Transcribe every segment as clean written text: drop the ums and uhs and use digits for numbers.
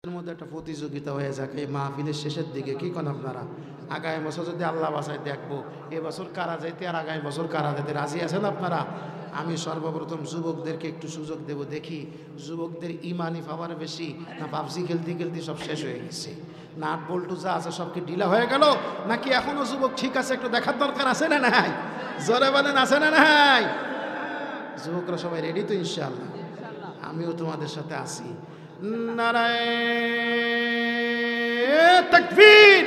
এর মধ্যে একটা প্রতিযোগিতা হয়ে যাক এই মাহফিলের শেষের দিকে, কি কোন আপনারা? আগামী বছর যদি আল্লাহ বাসায় দেখবো এবছর কারা যাইতে আর আগামী বছর কারা যাইতে রাজি আছেন আপনারা? আমি সর্বপ্রথম যুবকদেরকে একটু সুযোগ দেব, দেখি যুবকদের ইমানি পাওয়ার বেশি না পাবজি খেলতে খেলতে সব শেষ হয়ে গেছে, নাট বল্টু যা আছে সব কি ঢিলা হয়ে গেল, নাকি এখনো যুবক ঠিক আছে? একটু দেখার দরকার আছে না নাই? জোরে বলেন আছে না নাই? যুবকরা সবাই রেডি তো ইনশাআল্লাহ? আমিও তোমাদের সাথে আছি। নারায়ে তাকবীর,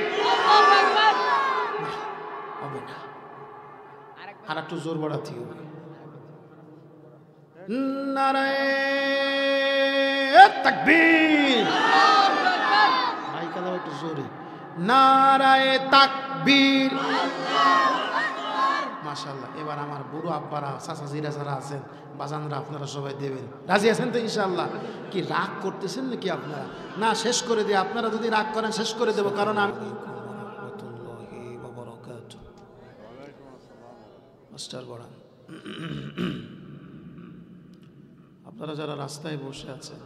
হবে না, আর একটু জোর বাড়াতে হবে। নারায়ে তাকবীর, মাইক আলাও একটু জোরে। নারায়ে তাকবীর, মাশাআল্লাহ। এবার আমার বুড়ো আব্বারা চাচাজিরা যারা আছেন বাজানরা আপনারা সবাই দেবেন, রাজি আছেন তো ইনশাআল্লাহ? কি রাগ করতেছেন নাকি আপনারা? না শেষ করে দিয়ে, আপনারা যদি রাগ করেন শেষ করে দেবো, কারণ আমি মাস্টার বড়ান আপনারা যারা রাস্তায় বসে আছেন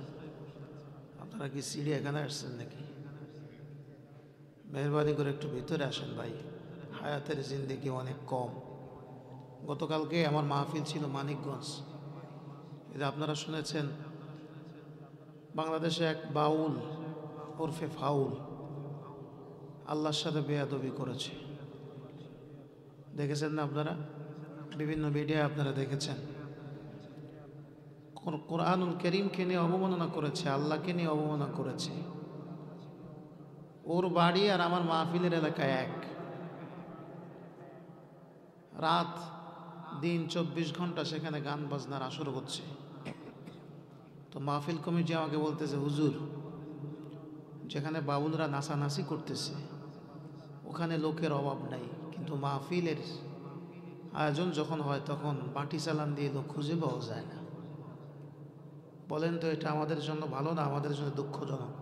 আপনারা কি চিড়িয়াখানায় আসছেন নাকি? মেহরবানি করে একটু ভিতরে আসেন ভাই, হায়াতের জিন্দেগি অনেক কম। গতকালকে আমার মাহফিল ছিল মানিকগঞ্জ। এটা আপনারা শুনেছেন বাংলাদেশে এক বাউল ওরফে ফাউল আল্লাহর সাথে বেয়াদবি করেছে, দেখেছেন না আপনারা? বিভিন্ন মিডিয়ায় আপনারা দেখেছেন। কোরআনুল কারীমকে নিয়ে অবমাননা করেছে, আল্লাহকে নিয়ে অবমাননা করেছে। ওর বাড়ি আর আমার মাহফিলের এলাকায় এক, রাত দিন 24 ঘন্টা সেখানে গান বাজনার আসর হচ্ছে। তো মাহফিল কমিটি আমাকে বলতেছে, হুজুর যেখানে বাউলরা নাচানাচি করতেছে ওখানে লোকের অভাব নাই, কিন্তু মাহফিলের আয়োজন যখন হয় তখন বাটি চালান দিয়ে লোক খুঁজে পাওয়া যায় না। বলেন তো এটা আমাদের জন্য ভালো না আমাদের জন্য দুঃখজনক?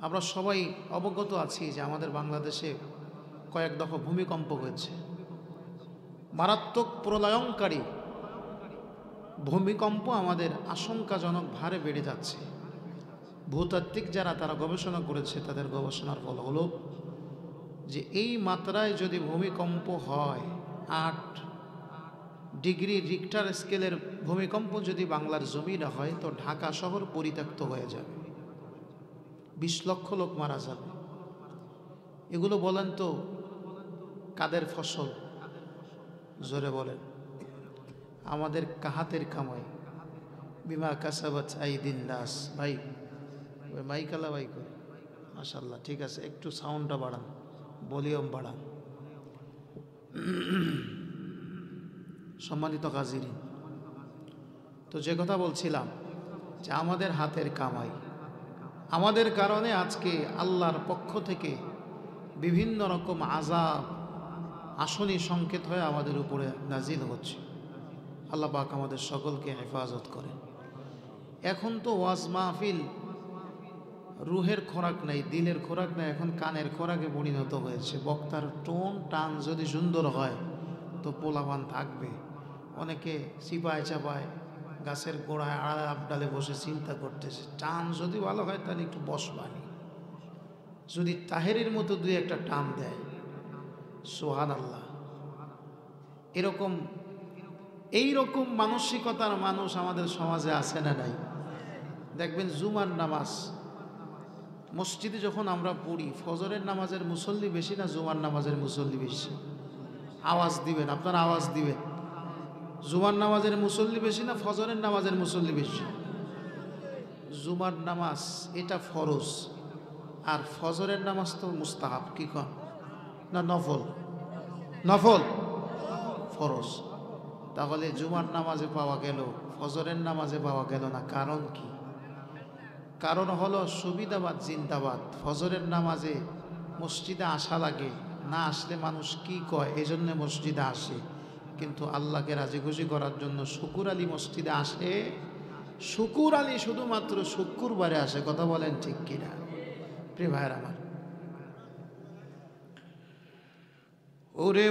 আমরা সবাই অবগত আছি যে আমাদের বাংলাদেশে কয়েক দফা ভূমিকম্প হয়েছে, মারাত্মক প্রলয়ঙ্কারী ভূমিকম্প আমাদের আশঙ্কাজনক ভারে বেড়ে যাচ্ছে। ভূতাত্ত্বিক যারা তারা গবেষণা করেছে, তাদের গবেষণার ফল হলো যে এই মাত্রায় যদি ভূমিকম্প হয়, 8 ডিগ্রি রিক্টার স্কেলের ভূমিকম্প যদি বাংলার জমিনে হয় তো ঢাকা শহর পরিত্যক্ত হয়ে যাবে, 20 লক্ষ লোক মারা যাবে। এগুলো বলেন তো কাদের ফসল? জোরে বলেন। আমাদের কাহাতের কামাই, বিমা কাসাবাত আইদিন নাস। ভাই মাইকালা ভাই করে মাশাআল্লাহ, ঠিক আছে, একটু সাউন্ডটা বাড়ান, ভলিউম বাড়ান। সম্মানিত হাজিরিন, তো যে কথা বলছিলাম যে আমাদের হাতের কামাই, আমাদের কারণে আজকে আল্লাহর পক্ষ থেকে বিভিন্ন রকম আযাব আসনি সংকেত হয়ে আমাদের উপরে নাজিল হচ্ছে। আল্লাহ পাক আমাদের সকলকে হেফাজত করে। এখন তো ওয়াজ মাহফিল রুহের খোরাক নাই, দিলের খোরাক নাই, এখন কানের খোরাকে পরিণত হয়েছে। বক্তার টোন টান যদি সুন্দর হয় তো পোলাপান থাকবে। অনেকে চিপায় চাপায় গাছের গোড়ায় আড়ালে আবডালে বসে চিন্তা করতেছে, টান যদি ভালো হয় তাহলে একটু বসবানি, যদি তাহেরির মতো দুই একটা টান দেয়, সুবহানাল্লাহ। এরকম এইরকম মানসিকতার মানুষ আমাদের সমাজে আছে না নাই? দেখবেন জুমার নামাজ মসজিদে যখন আমরা পড়ি, ফজরের নামাজের মুসল্লি বেশি না জুমার নামাজের মুসল্লি বেশি? আওয়াজ দিবেন, আপনারা আওয়াজ দিবেন। জুমার নামাজের মুসল্লি বেশি না ফজরের নামাজের মুসল্লি বেশি? জুমার নামাজ এটা ফরজ, আর ফজরের নামাজ তো মুস্তাহাব, কি কন না নফল? নফল, ফরজ। তাহলে জুমার নামাজে পাওয়া গেল, ফজরের নামাজে পাওয়া গেল না, কারণ কি? কারণ হলো সুবিধাবাদ জিন্দাবাদ। ফজরের নামাজে মসজিদে আসা লাগে, না আসলে মানুষ কি কয়, এই জন্য মসজিদে আসে। কিন্তু আল্লাহকে রাজি খুশি করার জন্য শুকুর আলী মসজিদে আসে। শুকুর আলী শুধুমাত্র শুক্রবারে আসে, কথা বলেন ঠিক কিনা? প্রিয় ভাইয়ের আমার, ওরে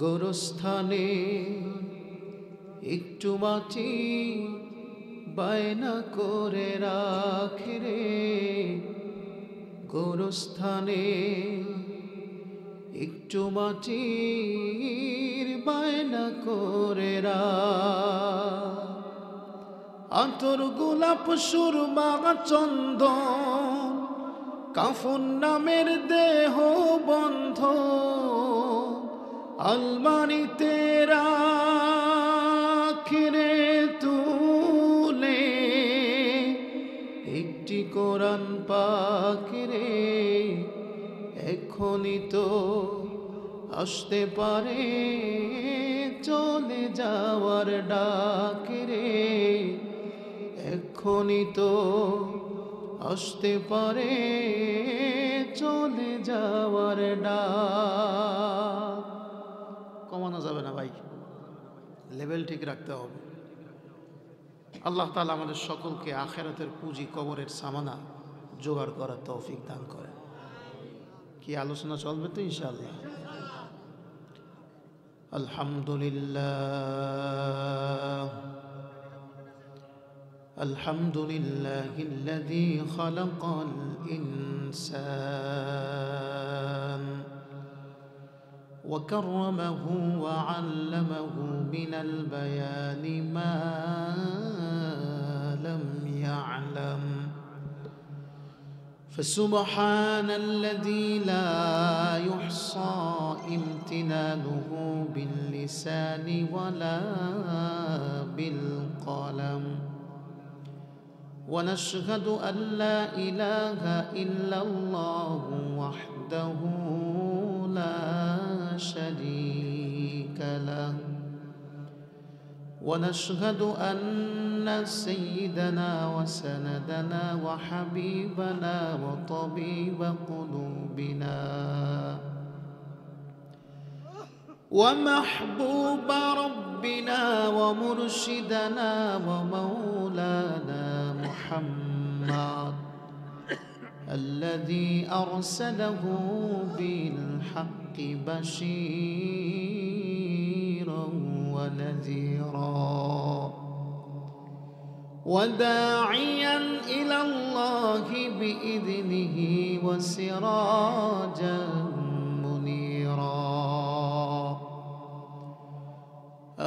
গোরস্থানে একটু মাটি বায়না করে রাখে রে, গোরস্থানে একটু মাটির বায়না করে রাখ। আতর গোলাপ সুরমা চন্দন কাফন নামের দেহ বন্ধ আলমারিতে রাখি রে তুলে, একটি কোরআন পাক রে এখনই তো আসতে পারে চলে যাওয়ার ডাক রে, এখনই তো আসতে পারে চলে যাওয়ার ডাক। কমানো যাবে না ভাই, লেভেল ঠিক রাখতে হবে। আল্লাহ তাআলা আমাদের সকলকে আখিরাতের পুঁজি কবরের সামানা জোগাড় করার তৌফিক দান করে। কি আলোচনা চলবে তো ইনশাআল্লাহ। আলহামদুলিল্লাহ আলহামদুলিল্লাহিল্লাযী খালাকাল ইনসান وكرمه وعلمه من البيان ما لم يعلم، فسبحان الذي لا يحصى امتنانه باللسان ولا بالقلم، ونشهد أن لا إله إلا الله وحده لا شريك له، ونشهد أن سيدنا وسندنا وحبيبنا وطبيب قلوبنا ومحبوب ربنا ومرشدنا ومولانا محمد الذي أرسله بالحق بشيرا ونذيرا وداعيا إلى الله بإذنه وسراجا منيرا.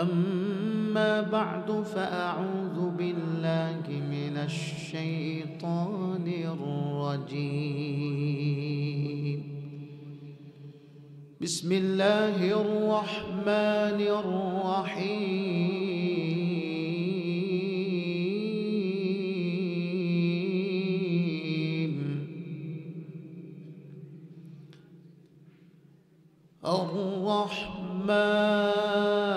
أما بعد فأعوذ بالله من الشيطان الرجيم. بسم الله الرحمن الرحيم. الرحمن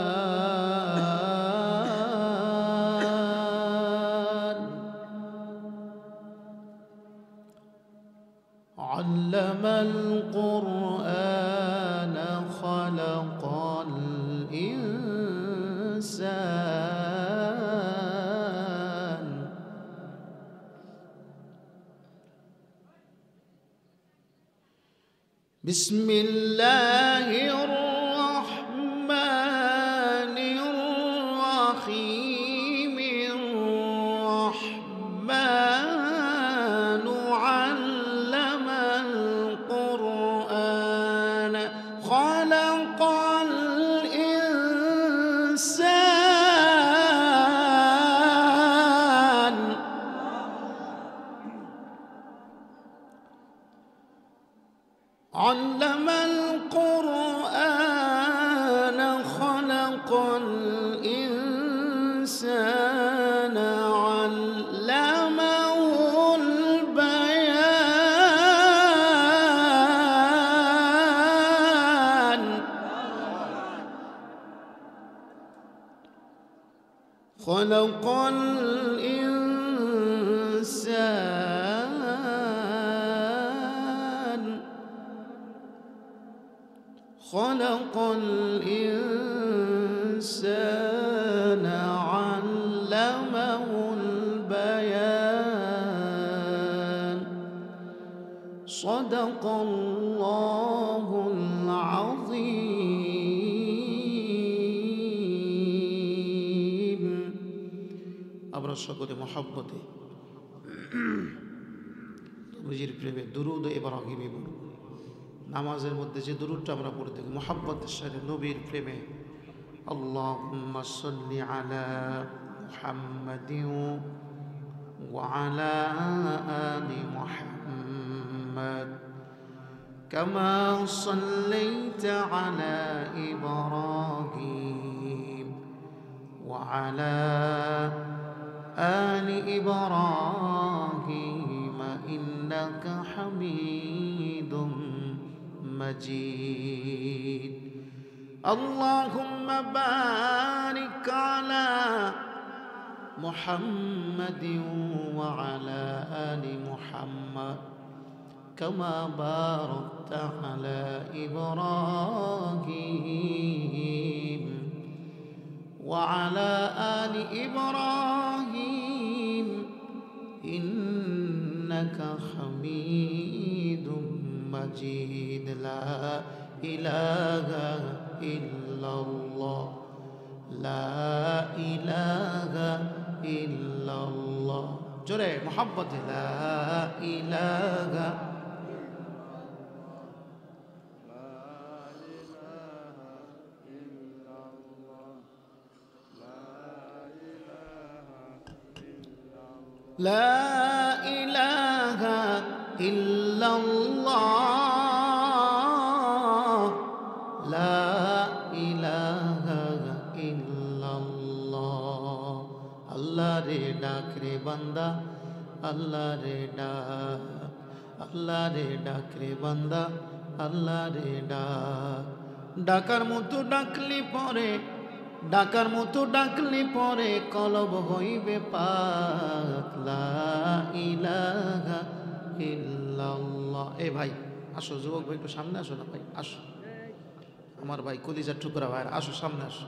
علم القرآن خلق الإنسان. بسم الله الرحمن الرحيم. الرحمن علم القرآن خلق الإنسان. علم القرآن خلق الإنسان علمه البيان. خلق الإنسان خلق الإنسان علمه البيان. صدق الله العظيم. আমরা সকলে মহব্বতে নবীজির প্রেমে দুরূদ ইব্রাহিমী পড়ব। নামাজের মধ্যে যে দুরূদটা আমরা পড়ে থাকি মহব্বতের সাথে নবীর প্রেমে, আল্লাহুম্মা সাল্লি আলা মুহাম্মাদিন ওয়া আলা আলি মুহাম্মাদ কামা সাল্লাইতা আলা ইব্রাহিম ওয়া আলা আলি ইব্রাহিম ইন্নাকা হামিদুম مجيد اللهم بارك على محمد وعلى آل محمد كما باركت على إبراهيم وعلى آل إبراهيم إنك حميد مجيد لا إله إلا الله لا إله إلا الله جري محبة لا إله لا إله إلا الله لا إله إلا الله الله রে ডাক রে বান্দা আল্লাহ রে ডাক আল্লাহ রে ডাক রে বান্দা আল্লাহ রে ডাক ডাকার মতো ডাকলি পরে ডাকার মতো ডাকলি পরে কলব হইবে পাক লা ইলাহা ইল্লাল্লাহ। এ ভাই আসো, যুবক ভাই একটু সামনে আসো না ভাই, আসো আমার ভাই কলিজার টুকরা ভাই, আসো সামনে আসো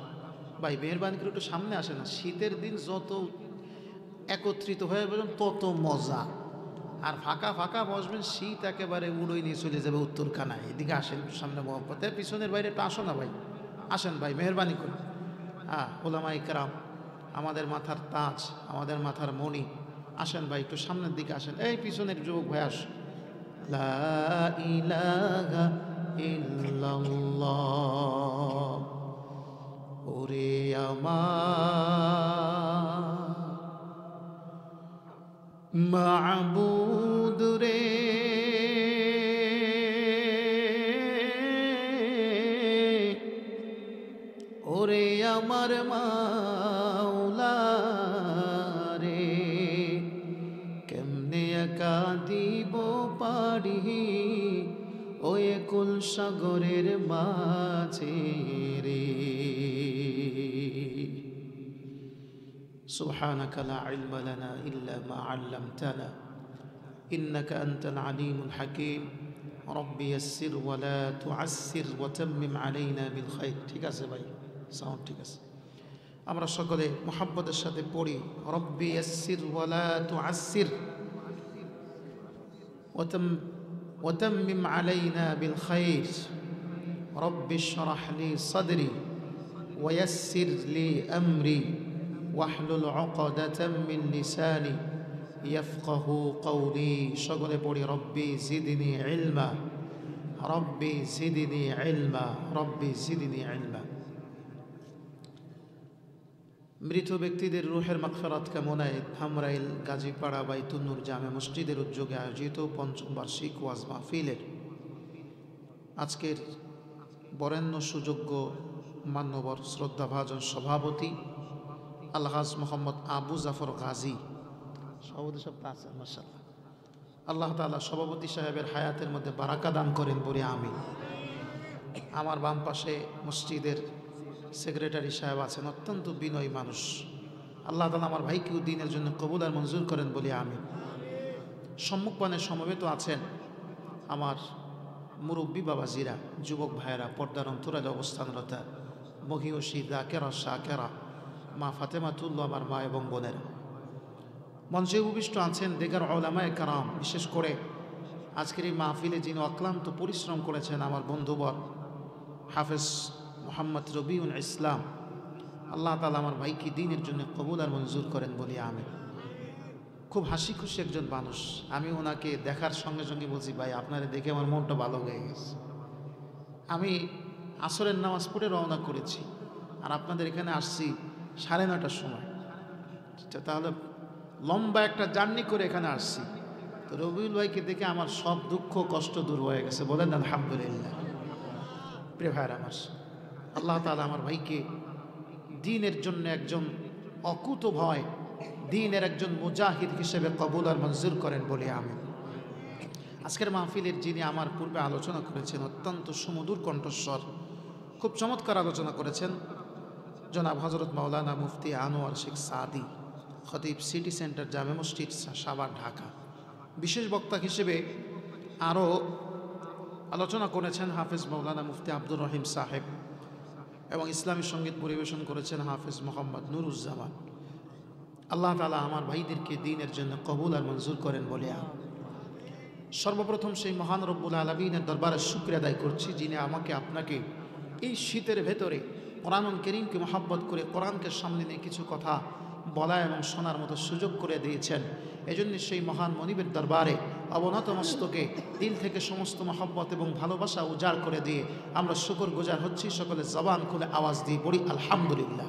ভাই, মেহরবানি করে একটু সামনে আসে না। শীতের দিন যত একত্রিত হয়ে বলবেন তত মজা, আর ফাঁকা ফাঁকা বসবেন শীত একেবারে উড়োই নিয়ে চলে যাবে উত্তরখানায়। এদিকে আসেন একটু সামনে মহব্বতে, পিছনের বাইরে একটু আসো না ভাই, আসেন ভাই মেহরবানি করে। হ্যাঁ ওলামা ইকরাম, আমাদের মাথার তাজ, আমাদের মাথার মণি, আসেন ভাই একটু সামনের দিকে আসেন। এই পিছনের যুবক ভাই আস। লা ইলাহা ইল্লাল্লাহ ওরে আমার মাবুদ রে ওরে আমার মাওলা রে কেমনে একা দিব পারি ওই কুল সাগরের মাঝে রে। سبحانك لا علم لنا إلا ما علمتنا إنك أنت العليم الحكيم رب يسر ولا تعسر وتمم علينا بالخير। ঠিক আছে ভাই, সাউন্ড ঠিক আছে। আমরা সকলে মুহাব্বতের সাথে পড়ি রব্বি ইয়াসসির ওয়ালা তুআসসির وتمم علينا بالخير رب اشرح لي صدري ويسر لي أمري واحلل عقدة من لساني يفقه قولي সকলে পড়ি রব্বি জিদনি ইলমা রব্বি জিদনি ইলমা রব্বি জিদনি ইলমা। মৃত ব্যক্তিদের রুহের মাগফিরাত কামনায় ধামরাইল গাজীপাড়া বাইতুন্নুর জামে মসজিদের উদ্যোগে আয়োজিত পঞ্চম বার্ষিক ওয়াজ মাহফিলের আজকের বরেণ্য সুযোগ্য মান্যবর শ্রদ্ধাভাজন সভাপতি আলহাজ মোহাম্মদ আবু জাফর গাজী, সভাপতি সব আছেন মাশাআল্লাহ। আল্লাহ তাআলা সভাপতি সাহেবের হায়াতের মধ্যে বারাকা দান করেন বলে আমিন। আমার বাম পাশে মসজিদের সেক্রেটারি সাহেব আছেন, অত্যন্ত বিনয়ী মানুষ। আল্লাহ তাআলা আমার ভাইকেও দিনের জন্য কবুল আর মঞ্জুর করেন বলে আমিন। সম্মুখপানে সমবেত আছেন আমার মুরব্বী বাবাজিরা, যুবক ভাইয়েরা, পর্দার অন্তরালে অবস্থানরতা মহিয়সী জাকেরা শাকেরা, মা ফাতেমাতুল্লাহ, আমার মা এবং বোনেরা। মঞ্চে উপবিষ্ট আছেন দেগার উলামায়ে কেরাম, বিশেষ করে আজকের এই মাহফিলে যিনি অক্লান্ত পরিশ্রম করেছেন আমার বন্ধুবর হাফেজ মোহাম্মদ রবিউল ইসলাম, আল্লাহ তাআলা আমার ভাইকে দ্বীনের জন্য কবুল আর মঞ্জুর করেন বলি আমিন। খুব হাসি খুশি একজন মানুষ। আমি ওনাকে দেখার সঙ্গে সঙ্গে বলছি, ভাই আপনারে দেখে আমার মনটা ভালো হয়ে গেছে। আমি আসরের নামাজ পড়ে রওনা করেছি, আর আপনাদের এখানে আসছি 9:30টার সময়। তাহলে লম্বা একটা জার্নি করে এখানে আসছি। তো রবিউল ভাইকে দেখে আমার সব দুঃখ কষ্ট দূর হয়ে গেছে, বলেন আলহামদুলিল্লাহ। প্রিয় ভাইয়ের আমার, আল্লাহ তাআলা আমার ভাইকে দ্বীনের জন্য একজন অকুত ভয় দ্বীনের একজন মুজাহিদ হিসেবে কবুল আর মঞ্জুর করেন বলে আমি। আজকের মাহফিলের যিনি আমার পূর্বে আলোচনা করেছেন, অত্যন্ত সুমধুর কণ্ঠস্বর, খুব চমৎকার আলোচনা করেছেন, জনাব হযরত মাওলানা মুফতি আনোয়ার শেখ সাদি, খতিব সিটি সেন্টার জামে মসজিদ সাভার ঢাকা। বিশেষ বক্তা হিসেবে আরও আলোচনা করেছেন হাফেজ মাওলানা মুফতি আব্দুর রহিম সাহেব, এবং ইসলামী সঙ্গীত পরিবেশন করেছেন হাফেজ মোহাম্মদ নুরুজ্জামান। আল্লাহ তাআলা আমার ভাইদেরকে দ্বীনের জন্য কবুল আর মঞ্জুর করেন বলে সর্বপ্রথম সেই মহান রব্বুল আলামিনের দরবারে শুকরিয়া আদায় করছি, যিনি আমাকে আপনাকে এই শীতের ভেতরে কোরআনুল কারীমকে মহব্বত করে কোরআনকে সামনে নিয়ে কিছু কথা বলা এবং শোনার মতো সুযোগ করে দিয়েছেন। এজন্য সেই মহান মনিবের দরবারে অবনত মস্তকে দিল থেকে সমস্ত মহব্বত এবং ভালোবাসা উজাড় করে দিয়ে আমরা শুকর গুজার হচ্ছি। সকলে জবান খুলে আওয়াজ দিয়ে পড়ি আলহামদুলিল্লাহ।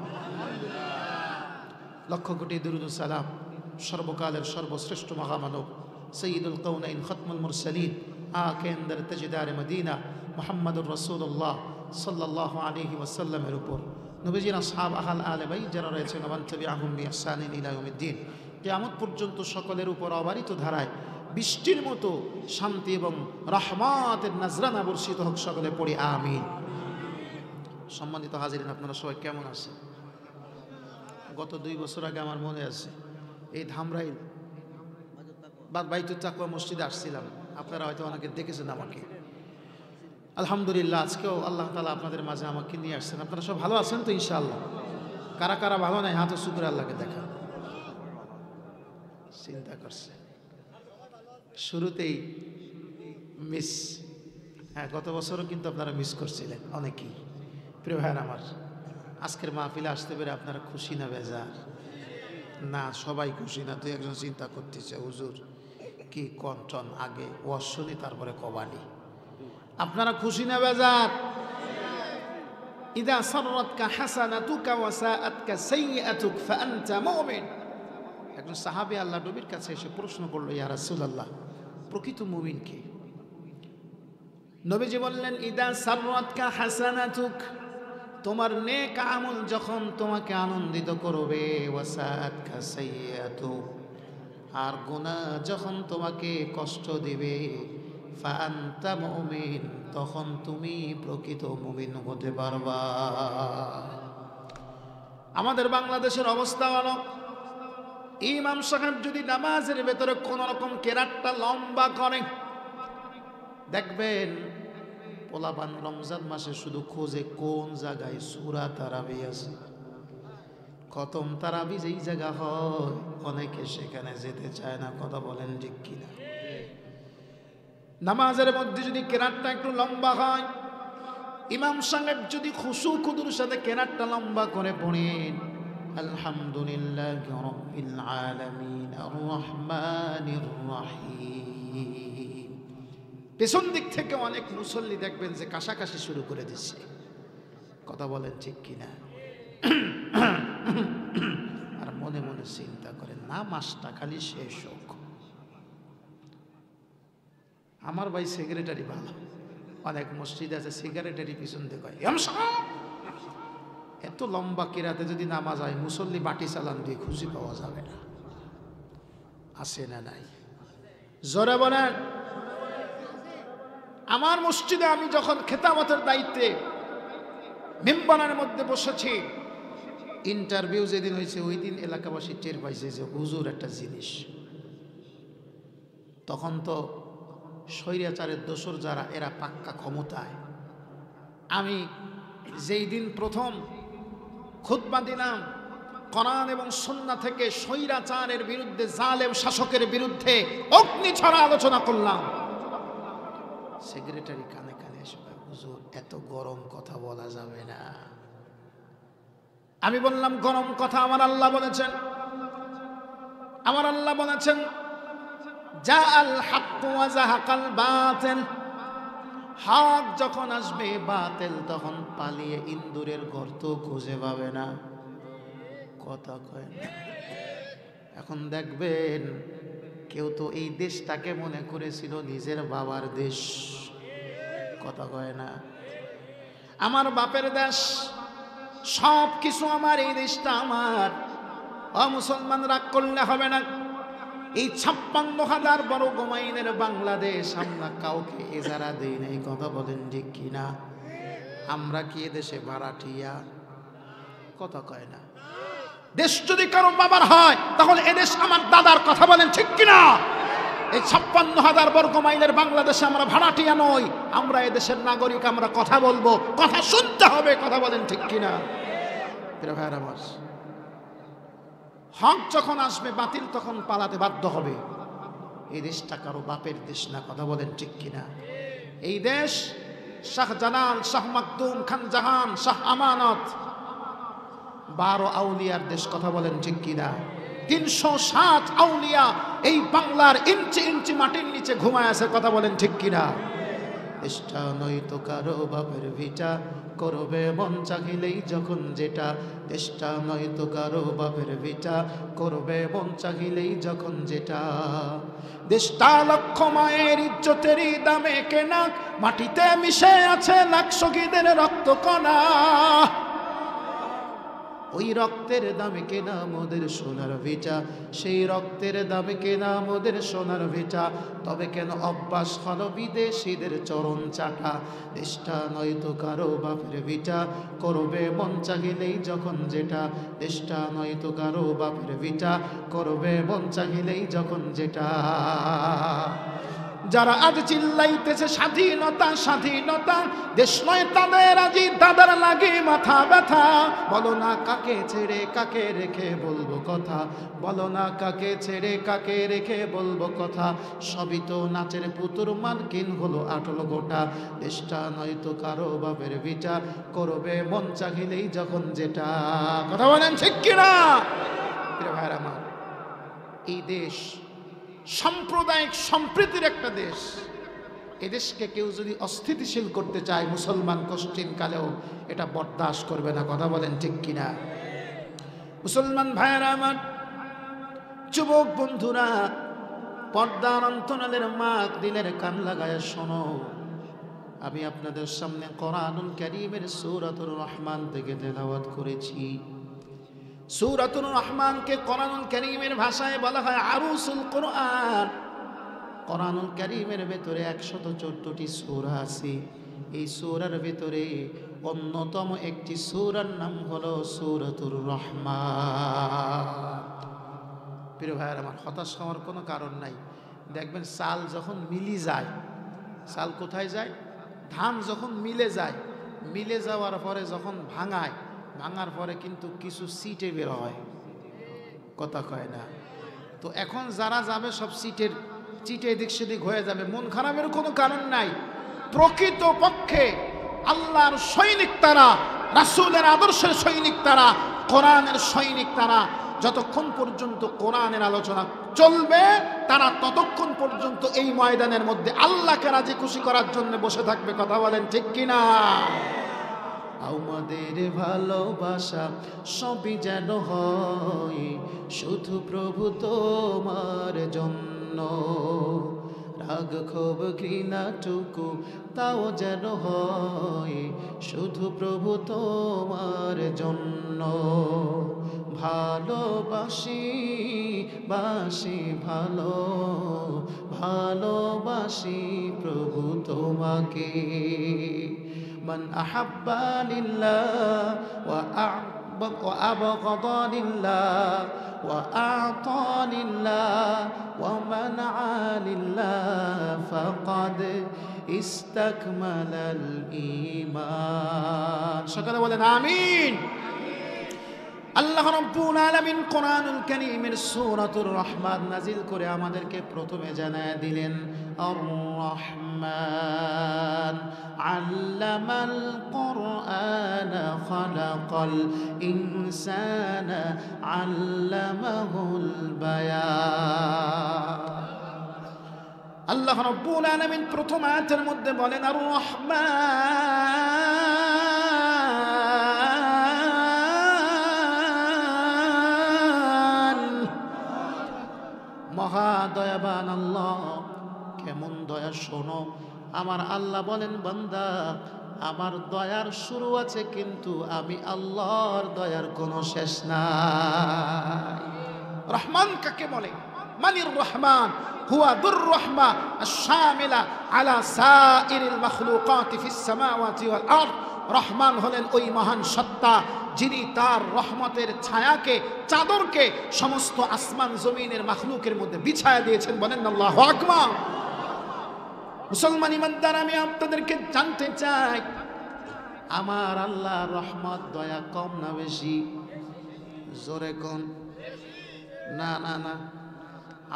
লক্ষ কোটি দুরুদ ও সালাম সর্বকালের সর্বশ্রেষ্ঠ মহামানব সৈয়দুল কওনাইন খতমুল মুরসালিন আকে আন্দর তাজদার মদিনা মুহাম্মদুর রাসূলুল্লাহ সাল্লাল্লাহু আলাইহি ওয়াসাল্লামের উপর, নবীজির আসহাব আহল আলে বাইত যারা রয়েছেন ওয়ান তাবিআহুম বিইহসানিন ইলা ইয়াউমিদ্দিন, কিয়ামত পর্যন্ত সকলের উপর অবারিত ধারায় বৃষ্টির মতো শান্তি এবং রহমতের নজরানা বর্ষিত হোক, সকলে পড়ি আমিন। সম্মানিত হাজিরিন, আপনারা সবাই কেমন আছেন? গত 2 বছর আগে আমার মনে আছে এই ধামরাইল বাইতুত তাকওয়া মসজিদে আসছিলাম, আপনারা হয়তো অনেকে দেখেছেন আমাকে। আলহামদুলিল্লাহ, আজকেও আল্লাহ তাআলা আপনাদের মাঝে আমাকে নিয়ে আসছেন। আপনারা সব ভালো আছেন তো ইনশাআল্লাহ? কারা কারা ভালো নাই হাতে শুকর আল্লাহকে দেখা। চিন্তা করছে শুরুতেই মিস, হ্যাঁ গত বছরও কিন্তু আপনারা মিস করছিলেন অনেকেই। প্রিয় ভাইয়ের আমার, আজকের মাহফিলে আসতে পেরে আপনারা খুশি না বেজার? না, সবাই খুশি না। তুই একজন চিন্তা করতেছে, হুজুর কি কন্টন, আগে ওয়াজ শুনি তারপরে কবালি। আপনারা খুশি না বেজার? ইদা সাররাতকা হাসানাতুকা ওয়া সাআতকা সাইয়্যাতুক ফাআনতা মুমিন। একজন সাহাবী আল্লাহ নবীর কাছে এসে প্রশ্ন করলো, ইয়া রাসূলুল্লাহ, প্রকৃত মুমিন কে? নবীজি বললেন, ইদা সাররাতকা হাসানাতুক, তোমার নেক আমল যখন তোমাকে আনন্দিত করবে, ওয়া সাআতকা সাইয়্যাতুক, আর গুনাহ যখন তোমাকে কষ্ট দিবে, ফাআনতা মুমিন, তখন তুমি প্রকৃত মুমিন হতে পারবা। আমাদের বাংলাদেশের অবস্থা হলো, ইমাম সাহেব যদি নামাজের ভেতরে কোন রকম কেরাতটা লম্বা করে, দেখবেন পোলাপান রমজান মাসে শুধু খোঁজে কোন জায়গায় সূরা তারাবি আছে, খতম তারাবি যেই জায়গা হয় অনেকে সেখানে যেতে চায় না। কথা বলেন ঠিক কিনা? নামাজের মধ্যে যদি কেরাতটা একটু লম্বা হয়, ইমাম সাহেব যদি খুশু খুদুর সাথে কেরাতটা লম্বা করে পড়েন, আলহামদুলিল্লাহি রাব্বিল আলামিন আর রহমানির রহিম, পেছন দিক থেকে অনেক মুসল্লি দেখবেন যে কাশাকাশি শুরু করে দিচ্ছে। কথা বলেন ঠিক কিনা? আর মনে মনে চিন্তা করেন, না মাসটা খালি শেষ হোক। আমার ভাই সেক্রেটারি ভালো, অনেক মসজিদ আছে সেক্রেটারি পিছন দিয়ে কয়, এত লম্বা কিরাতে যদি নামাজ হয় মুসল্লি বাটি চালান দিয়ে খুশি পাওয়া যাবে না। আছে না নাই? জোরে বলেন। আমার মসজিদে আমি যখন খেতামতের দায়িত্বে মেম্বারের মধ্যে বসেছি, ইন্টারভিউ যেদিন হয়েছে ওই দিন এলাকাবাসী টের পাইছে যে হুজুর একটা জিনিস। তখন তো স্বৈরাচারের দোসর যারা, এরা পাক্কা ক্ষমতায়। আমি যেই দিন প্রথম খুতবা দিলাম, কোরআন এবং সুন্নাহ থেকে স্বৈরাচারের বিরুদ্ধে, জালেম শাসকের বিরুদ্ধে অগ্নিঝরা আলোচনা করলাম, সেক্রেটারি কানে কানে এসে, হুজুর এত গরম কথা বলা যাবে না, আমি বললাম গরম কথা, আমার আল্লাহ বলেছেন, আমার আল্লাহ বলেছেন জাআল হাক্কু ওয়া যাহাকাল বাতিল, হক যখন আসবে বাতিল তখন পালিয়ে ইন্দুরের গর্ত খুঁজে পাবে না। কথা কয় না। এখন দেখবেন কেউ তো এই দেশটাকে মনে করেছিল নিজের বাবার দেশ। কথা কয় না। আমার বাপের দেশ, সব কিছু আমার, এই দেশটা আমার। মুসলমান রাগ করলে হবে না। এই 56,000 বর্গ মাইলের বাংলাদেশ আমরা কাউকে এজারা দেই নাই। কথা বলেন ঠিক কিনা? আমরা কি এদেশে ভাড়াটিয়া? কথা কয় না। দেশ যদি কারো বাবার হয় তাহলে এদেশ আমার দাদার। কথা বলেন ঠিক কিনা? এই 56,000 বর্গ মাইলের বাংলাদেশে আমরা ভাড়াটিয়া নই, আমরা এদেশের নাগরিক। আমরা কথা বলবো, কথা শুনতে হবে। কথা বলেন ঠিক কিনা? হক যখন আসবে বাতিল তখন পালাতে বাধ্য হবে। এই দেশটা কারো বাপের দেশ না। কথা বলেন ঠিক কিনা? এই দেশ শাহজালাল, শাহ মাকদুম, খান জাহান, শাহ আমানত, 12 আউলিয়ার দেশ। কথা বলেন ঠিক কিনা? 360 আউলিয়া এই বাংলার ইঞ্চি ইঞ্চি মাটির নিচে ঘুমায় আছে। কথা বলেন ঠিক কিনা? দেশটা নয়তো কারো বাপের ভিটা, করবে মন চাহিলেই যখন যেটা। দেশটা নয়তো কারো বাপের ভিটা, করবে মন চাহিলেই যখন যেটা। দেশটা লক্ষ মায়ের ইজ্জতেরই দামে কেনা, মাটিতে মিশে আছে লাখ শহীদের রক্ত কণা। ওই রক্তের দামে কেনা মোদের সোনার ভিটা, সেই রক্তের দামে কেনা মোদের সোনার ভিটা। তবে কেন অভ্যাস হলো বিদেশিদের চরণ চাটা। দেশটা নয়তো কারো বাপের ভিটা, করবে মন চাহিলেই যখন যেটা। দেশটা নয়তো কারো বাপের ভিটা, করবে মন চাহিলেই যখন যেটা। যারা আজ চিল্লাইতেছে স্বাধীনতা স্বাধীনতা, দেশ নয় তাদের আজি দাদার লাগে মাথা ব্যথা। বলো না কাকে ছেড়ে কাকে রেখে বলবো কথা, বলো না কাকে ছেড়ে কাকে রেখে বলবো কথা। সবই তো নাচের পুতুর মালকিন হলো আটল গোটা। দেশটা নয়তো কারো বাপের ভিটা, করবে মন চাহিলেই যখন যেটা। কথা বলেন ঠিক কিনা? ভাইরা আমার, এই দেশ সাম্প্রদায়িক সম্প্রীতির একটা দেশ। এদেশকে কেউ যদি অস্থিতিশীল করতে চায়, মুসলমান কোশ্চিন কালেও এটা বরদাস্ত করবে না। কথা বলেন ঠিক কিনা? মুসলমান ভাইয়েরা আমার, যুবক বন্ধুরা, পর্দার অন্তরালের মা, দিলের কান লাগায় শোনো। আমি আপনাদের সামনে কোরআনুল কারীমের সূরাতুর রহমান থেকে তেলাওয়াত করেছি। সূরাতুর রহমানকে কোরআনুল কারীমের ভাষায় বলা হয় আরুসুল কোরআন। কোরআনুল কারীমের ভেতরে 114টি সূরা আছে। এই সূরার ভেতরে অন্যতম একটি সূরার নাম হলো সূরাতুর রহমান। প্রিয় ভাইয়ের আমার, হতাশ হওয়ার কোনো কারণ নাই। দেখবেন চাল যখন মিলি যায়, চাল কোথায় যায়? ধান যখন মিলে যায়, মিলে যাওয়ার পরে যখন ভাঙায়, ভাঙার পরে কিন্তু কিছু সিটে বের হয়। কথা কয় না। তো এখন যারা যাবে সব চিটে এদিক সেদিক হয়ে যাবে। মন খারাপের কোনো কারণ নাই। প্রকৃত পক্ষে আল্লাহর সৈনিক তারা, রাসূলের আদর্শের সৈনিক তারা, কোরআনের সৈনিক তারা। যতক্ষণ পর্যন্ত কোরআনের আলোচনা চলবে, তারা ততক্ষণ পর্যন্ত এই ময়দানের মধ্যে আল্লাহকে রাজি খুশি করার জন্য বসে থাকবে। কথা বলেন ঠিক কিনা? আমাদের ভালোবাসা সবই যেন হয় শুধু প্রভু তোমার জন্য। রাগ ক্ষোভ ঘৃণাটুকু তাও যেন হয় শুধু প্রভু তোমার জন্য। ভালোবাসি বাসি ভালো, ভালোবাসি প্রভু তোমাকে। من أحب لله وأبغض لله وأعطى لله ومنع لله فقد استكمل الإيمان. সকলে বলেন আমিন। আল্লাহ রাব্বুল আলামিন কোরআনুল কারীমের সূরাতুর রহমান নাজিল করে আমাদেরকে প্রথমে জানায় দিলেন আর রহমান আল্লামাল কোরআন খালাকাল ইনসানা আল্লামাহুল বায়ান। আল্লাহ রাব্বুল আলামিন প্রথম আয়াতের মধ্যে বলেন আর রহমান, মহাদয়াবান আল্লাহ। কেমন দয়া শোনো, আমার আল্লাহ বলেন বান্দা আমার দয়ার শুরু আছে কিন্তু আমি আল্লাহর দয়ার কোনো শেষ নাই। রহমান কাকে বলে? মানির রহমান হুয়া দুর রহমা আশ-শামিলা আলা সাইরিল মাখলুকাতি ফিস সামাওয়াতি ওয়াল আরদ। রহমান হলেন ওই মহান সত্তা যিনি তার রহমতের ছায়াকে, চাদরকে সমস্ত আসমান জমিনের মাখলুকের মধ্যে বিছায়া দিয়েছেন। বলেন আল্লাহু আকবার। মুসলমান ইমানদার, আমি আপনাদেরকে জানতে চাই আমার আল্লাহর রহমত দয়া কম না বেশি? জোরে কোন। না না না,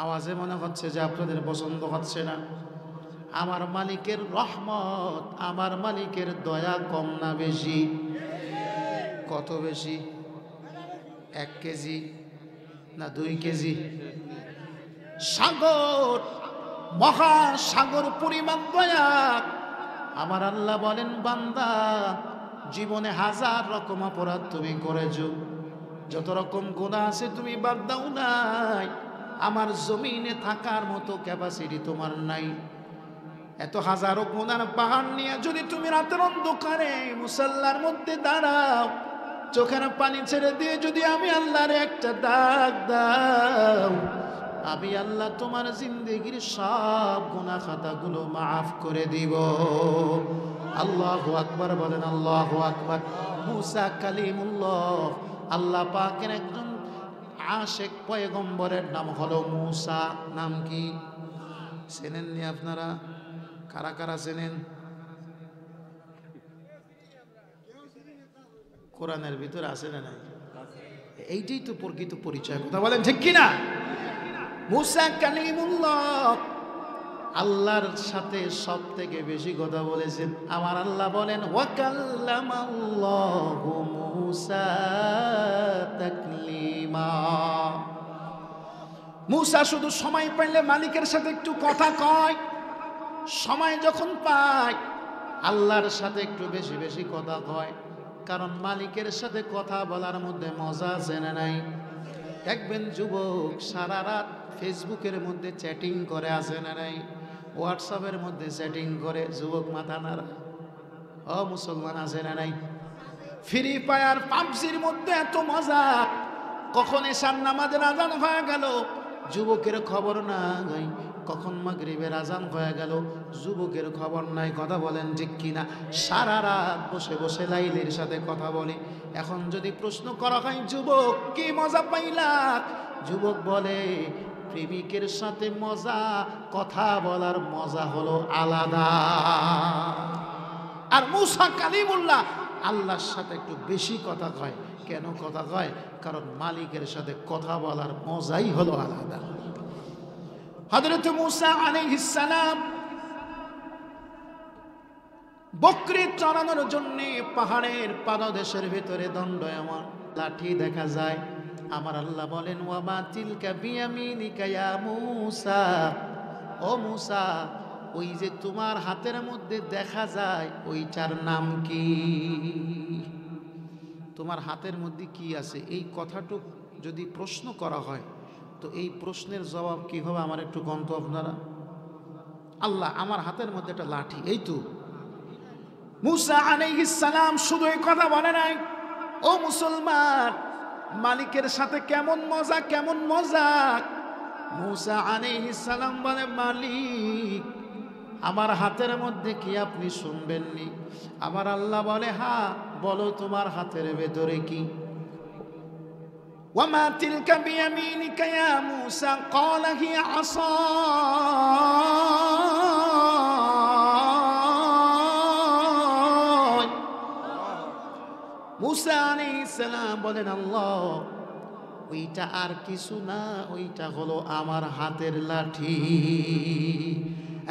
আওয়াজে মনে হচ্ছে যে আপনাদের পছন্দ হচ্ছে না। আমার মালিকের রহমত, আমার মালিকের দয়া কম না বেশি? কত বেশি? 1 কেজি না 2 কেজি? সাগর, মহাসাগর পরিমাণ দয়া। আমার আল্লাহ বলেন বান্দা জীবনে 1000 রকম অপরাধ তুমি করেছো, যত রকম গুনাহ আছে তুমি বাদ দাও নাই। আমার জমিনে থাকার মতো ক্যাপাসিটি তোমার নাই। এত হাজারো গুনার পাহাড় নিয়ে যদি তুমি রাতের অন্ধকারে মুসাল্লার মধ্যে দাঁড়াও, চোখের পানি ছেড়ে দিয়ে যদি আমি আল্লাহর একটা ডাক দাও, আমি আল্লাহ তোমার জিন্দেগির সব গুনাহ খাতাগুলো মাফ করে দিব। আল্লাহু আকবার বলেন, আল্লাহু আকবার। মুসা কালিমুল্লাহ, আল্লাহ পাকের একজন আশেক পয়গম্বরের নাম হলো মুসা। নাম কি চেনেননি আপনারা? কারা কারা চেনেন? কোরআনের ভিতরে আছে না নাই? এইটাই তো প্রকৃত পরিচয়, কথা বলেন ঠিক কিনা? মুসা কালিমুল্লাহ আল্লাহর সাথে সব থেকে বেশি কথা বলেছেন। আমার আল্লাহ বলেন ওয়াকাল্লামাল্লাহু মুসা তাকলিমা। মুসা শুধু সময় পাইলে মালিকের সাথে একটু কথা কয়, সময় যখন পায় আল্লাহর সাথে একটু বেশি বেশি কথা কয়। কারণ মালিকের সাথে কথা বলার মধ্যে মজা আছে না নাই? দেখবেন যুবক সারা রাত ফেসবুকের মধ্যে চ্যাটিং করে, আছে না নাই? হোয়াটসঅ্যাপের মধ্যে চ্যাটিং করে, যুবক মাথা নাড়া। ও মুসলমান, আছে না নাই? ফ্রি ফায়ার পাবজির মধ্যে এত মজা, কখন এশার নামাজের আজান হয়ে গেল যুবকের খবর নাই, কখন মাগরিবের আজান হয়ে গেল যুবকের খবর নাই। কথা বলেন ঠিক কিনা? সারা রাত বসে বসে লাইলের সাথে কথা বলে। এখন যদি প্রশ্ন করা হয় যুবক কি মজা পাইলা, যুবক বলে প্রেমিকের সাথে মজা, কথা বলার মজা হলো আলাদা। আর মুসা কালিমুল্লাহ আল্লাহর সাথে একটু বেশি কথা কয়। কেন কথা কয়? কারণ মালিকের সাথে কথা বলার মজাই হলো আলাদা। হযরত মুসা আলাইহিস সালাম বকরি চড়ানোর জন্য পাহাড়ের পাদদেশের ভিতরে দণ্ডায়মান লাঠি দেখা যায়। আমার আল্লাহ বলেন ওয়ামা তিলকা বিয়ামিনিকা ইয়া মুসা। ও মুসা, ওই যে তোমার হাতের মধ্যে দেখা যায় ওইটার নাম কি? তোমার হাতের মধ্যে কি আছে? এই কথাটুক যদি প্রশ্ন করা হয় তো এই প্রশ্নের জবাব কি হবে আমার একটু গন্ত আপনারা? আল্লাহ আমার হাতের মধ্যে একটা লাঠি, এই তো। মুসা আলাইহিস সালাম শুধু এই কথা বলে নাই, ও মুসলমান মালিকের সাথে কেমন মজা, কেমন মজা। মুসা আলাইহিস সালাম বলে মালিক আমার হাতের মধ্যে কি আপনি শুনবেননি? আমার আল্লাহ বলে হ্যাঁ বলো তোমার হাতের ভেতরে কি? ওয়ামা তিলকা বিয়ামিনিকা ইয়া মুসা ক্বালা হিয়া আসা। মুসা আলাইহিস সালাম বলেন, আল্লাহ ওইটা আর কিছু না, ওইটা হলো আমার হাতের লাঠি।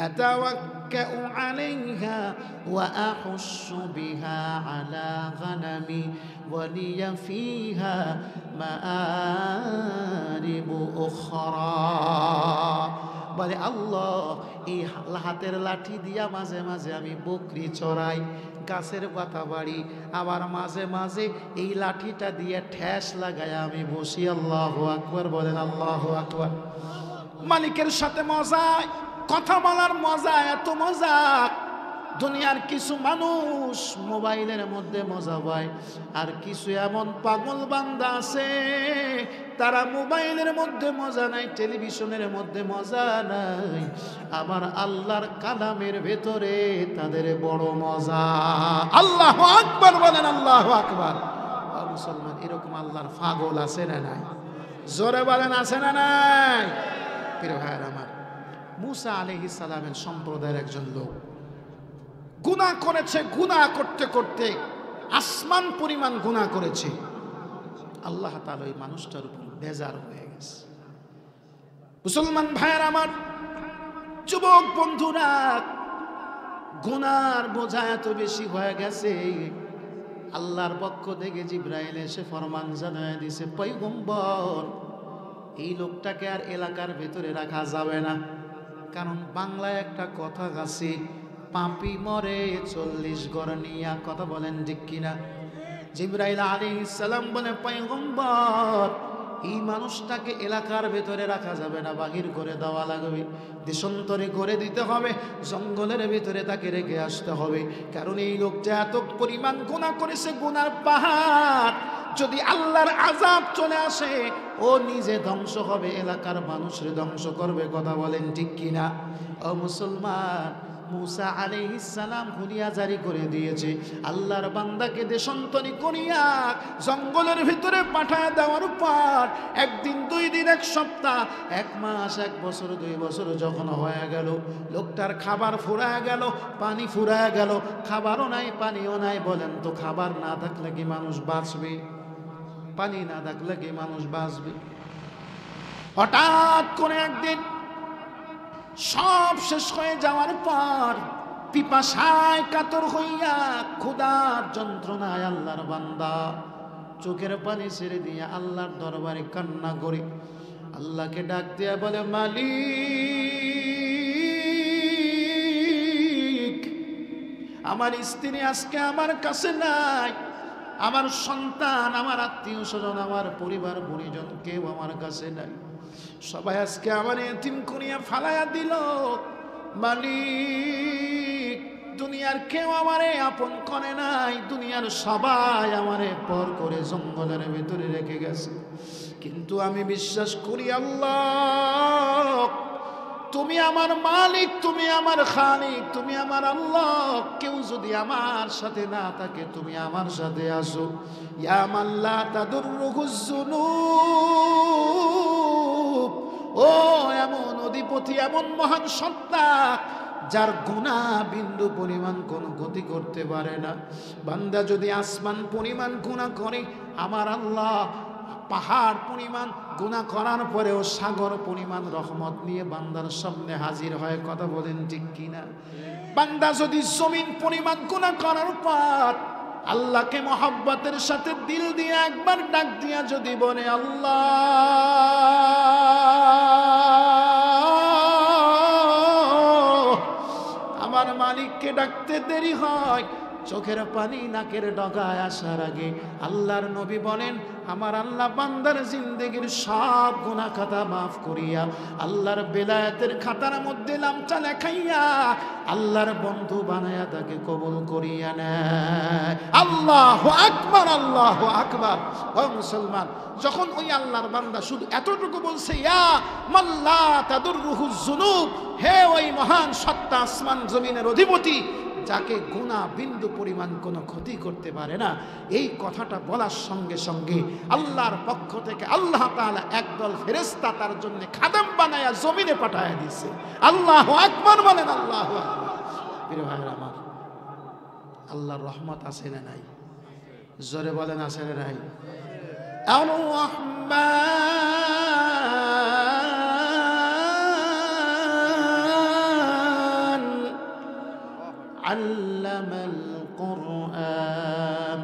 আতাওয়াক্কাউ আলাইহা ওয়া আহুশু বিহা আলা গানামি ওয়া লিয়া ফিহা মাআরিবু উখরা। বলে আল্লাহ এই হাতের লাঠি দিয়া মাঝে মাঝে আমি বকরি চড়াই, গাছের পাতা বাড়ি, আবার মাঝে মাঝে এই লাঠিটা দিয়ে ঠ্যাস লাগায় আমি বসি। আল্লাহু আকবার বলেন, আল্লাহু আকবার। মালিকের সাথে মজা, কথা বলার মজা, এত মজা। দুনিয়ার কিছু মানুষ মোবাইলের মধ্যে মজা পায়, আর কিছু এমন পাগল বান্দা আছে তারা মোবাইলের মধ্যে মজা নাই, টেলিভিশনের মধ্যে মজা নাই, আবার আল্লাহর কালামের ভেতরে তাদের বড় মজা। আল্লাহু আকবার বলেন, আল্লাহু আকবার। মুসলমান, এরকম আল্লাহর পাগল আছে না নাই? জোরে বলেন, আছে না নাই? প্রিয় ভাইয়ের আমার, মুসা আলাইহিস সালামের সম্প্রদায়ের একজন লোক গুনাহ করেছে, গুনাহ করতে করতে আসমান পরিমাণ গুনাহ করেছে। আল্লাহ তাআলা ওই মানুষটার উপর বেজার হয়ে গেছে। মুসলমান ভাইয়ের আমার, যুবক বন্ধুরা, গুনার বোঝা এত বেশি হয়ে গেছে, আল্লাহর পক্ষ থেকে জিবরাইল এসে ফরমান জানায় দিছে, পয়গম্বর এই লোকটাকে আর এলাকার ভেতরে রাখা যাবে না। কারণ বাংলায় একটা কথা আছে, পাপি মরে 40 গড় নিয়া। কথা বলেন ঠিক কিনা? জিবরাইল আলাইহিস সালাম বলে, পয়গম্বর এই মানুষটাকে এলাকার ভেতরে রাখা যাবে না, বাহির করে দেওয়া লাগবে, দেশান্তরে করে দিতে হবে, জঙ্গলের ভেতরে তাকে রেখে আসতে হবে। কারণ এই লোকটা এত পরিমাণ গুনাহ করেছে, গুনার পাহাড়। যদি আল্লাহর আযাব চলে আসে, ও নিজে ধ্বংস হবে, এলাকার মানুষের ধ্বংস করবে। কথা বলেন ঠিক কিনা? ও মুসলমান, মুসা আলাইহিস সালাম হুলিয়া জারি করে দিয়েছে, আল্লাহর বান্দাকে দেশান্তরী করিয়া জঙ্গলের ভিতরে পাঠায় দেওয়ার পর একদিন, 2 দিন, 1 সপ্তাহ, 1 মাস, 1 বছর, 2 বছর যখন হয়ে গেল, লোকটার খাবার ফুরায় গেল, পানি ফুরায় গেল, খাবারও নাই, পানিও নাই। বলেন তো, খাবার না থাকলে কি মানুষ বাঁচবে? পানি না থাকলে কি মানুষ বাঁচবে? হঠাৎ করে একদিন সব শেষ হয়ে যাওয়ার পর, পিপাসায় কাতর হইয়া, ক্ষুধার যন্ত্রণায় আল্লাহর বান্দা চোখের পানি ছেড়ে দিয়ে আল্লাহর দরবারে কান্না করে আল্লাহকে ডাক দিয়া বলে, মালিক, আমার স্ত্রী আজকে আমার কাছে নাই, আমার সন্তান, আমার আত্মীয় স্বজন, আমার পরিবার পরিজন কেউ আমার কাছে নাই, সবাই আজকে আমার এতিম করিয়া ফালাইয়া দিল। মালিক, দুনিয়ার কেউ আমারে আপন করে নাই, দুনিয়ার সবাই আমারে পর করে জঙ্গলের ভিতরে রেখে গেছে। কিন্তু আমি বিশ্বাস করি আল্লাহ, তুমি আমার মালিক, তুমি আমার খালিক, তুমি আমার আল্লাহ। কেউ যদি আমার সাথে না থাকে, তুমি আমার সাথে আসো। ইয়া মান লা তাদুররুহুজ যুনুব, ও এমন অধিপতি, এমন মহান সত্তা যার গুনাহ বিন্দু পরিমাণ কোনো গতি করতে পারে না। বান্দা যদি আসমান পরিমাণ গুনাহ করে, আমার আল্লাহ পাহাড় পরিমাণ গুনাহ করার পরেও সাগর পরিমাণ রহমত নিয়ে বান্দার সামনে হাজির হয়। কথা বলেন ঠিক কিনা? বান্দা যদি জমিন পরিমাণ গুনাহ করার পর আল্লাহকে মহব্বতের সাথে দিল দিয়ে একবার ডাক দিয়া যদি বলে, আল্লাহ, আমার মালিককে ডাকতে দেরি হয়, চোখের পানি নাকের ডগায় আসার আগে আল্লাহর নবী বলেন, আমার আল্লাহ বান্দার জিন্দেগির সব গুনাহ খাতা মাফ করিয়া আল্লাহর বেলায়েতের খাতার মধ্যে নামটা লেখাইয়া আল্লাহর বন্ধু বানায়া তাকে কবুল করিয়া নেয়। আল্লাহু আকবার, আল্লাহু আকবার। ও মুসলমান, যখন ওই আল্লাহর বান্দা শুধু এতটুকু বলছে, ইয়া মান লা তাদুররুহুজ যুনুব, হে ওই মহান সত্তা, আসমান জমিনের অধিপতি, যাকে গুনাহ বিন্দু পরিমাণ কোনো ক্ষতি করতে পারে না, এই কথাটা বলার সঙ্গে সঙ্গে আল্লাহর পক্ষ থেকে আল্লাহ তাআলা একদল ফেরেশতা তার জন্য খাদেম বানায়া জমিনে পাঠায় দিয়েছে। আল্লাহু আকবার বলেন, আল্লাহু আকবার। প্রিয় ভাইরা আমার, আল্লাহর রহমত আছে না নাই? জোরে বলেন আছে না নাই? আর রহমান আল্লামাল কোরআন।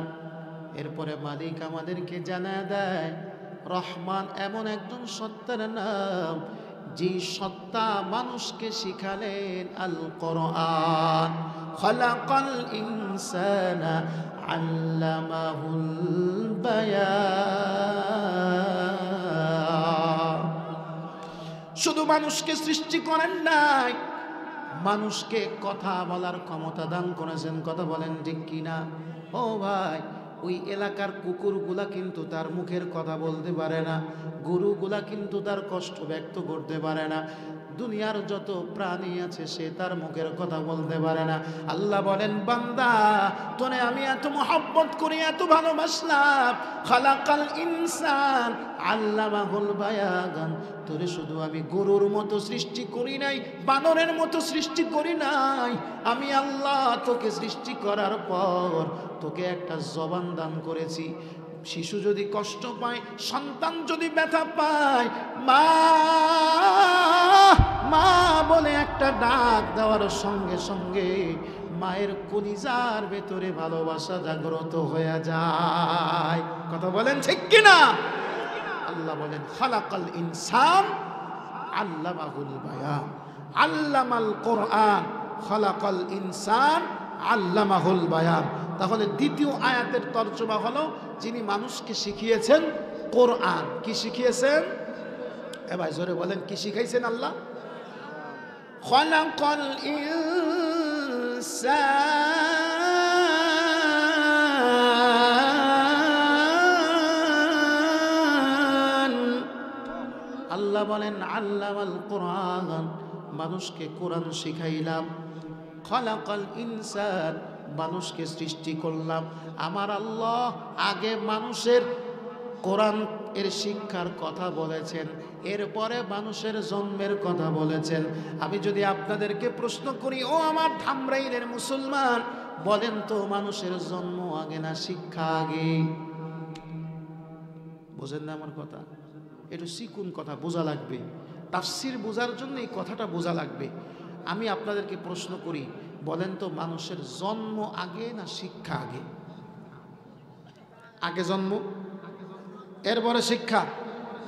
এরপরে মালিক আমাদেরকে জানা দেয় রহমান এমন একজন সত্তার নাম, যে সত্তা মানুষকে শিখালেন আল কোরআন। খালাকাল ইনসানা আল্লামাহুল বায়ান। শুধু মানুষকে সৃষ্টি করেন নাই, মানুষকে কথা বলার ক্ষমতা দান করেছেন। কথা বলেন ঠিক কিনা? ও ভাই, ওই এলাকার কুকুরগুলা কিন্তু তার মুখের কথা বলতে পারে না, গরুগুলা কিন্তু তার কষ্ট ব্যক্ত করতে পারে না, দুনিয়ার যত প্রাণী আছে সে তার মুখের কথা বলতে পারে না। আল্লাহ বলেন, বান্দা তোরে আমি এত মহব্বত করি, এত ভালোবাসলাম। খালাকাল ইনসান আল্লামাহুল বায়ান। তোরে শুধু আমি গরুর মতো সৃষ্টি করি নাই, বানরের মতো সৃষ্টি করি নাই। আমি আল্লাহ তোকে সৃষ্টি করার পর তোকে একটা জবান দান করেছি। শিশু যদি কষ্ট পায়, সন্তান যদি ব্যথা পায়, মা মা বলে একটা ডাক দেওয়ার সঙ্গে সঙ্গে মায়ের কলিজার ভেতরে ভালোবাসা জাগ্রত হয়ে যায়। কথা বলেন ঠিক কিনা? আল্লাহ বলেন, খালাকাল ইনসান আল্লামাহুল বায়ান, আল্লামাল কোরআন, খালাকাল ইনসান আল্লামাহুল বায়ান। তাহলে দ্বিতীয় আয়াতের তর্জমা হলো, যিনি মানুষকে শিখিয়েছেন কোরআন। কি শিখিয়েছেন? এবার জোরে বলেন, কি শিখাইছেন আল্লাহ? খালাকাল ইনসান। আল্লাহ বলেন আল্লামাল কোরআন, মানুষকে কোরআন শিখাইলাম। খালাকাল ইনসান, মানুষকে সৃষ্টি করলাম। আমার আল্লাহ আগে মানুষের কোরআন এর শিক্ষার কথা বলেছেন, এরপরে মানুষের জন্মের কথা বলেছেন। আমি যদি আপনাদেরকে প্রশ্ন করি, ও আমার ধামরাইলের মুসলমান, বলেন তো মানুষের জন্ম আগে না শিক্ষা আগে? বোঝেন না আমার কথা? একটু চিকুন কথা বোঝা লাগবে, তাফসীর বোঝার জন্য এই কথাটা বোঝা লাগবে। আমি আপনাদেরকে প্রশ্ন করি, বলেন তো মানুষের জন্ম আগে না শিক্ষা আগে? আগে জন্ম, এরপরে শিক্ষা।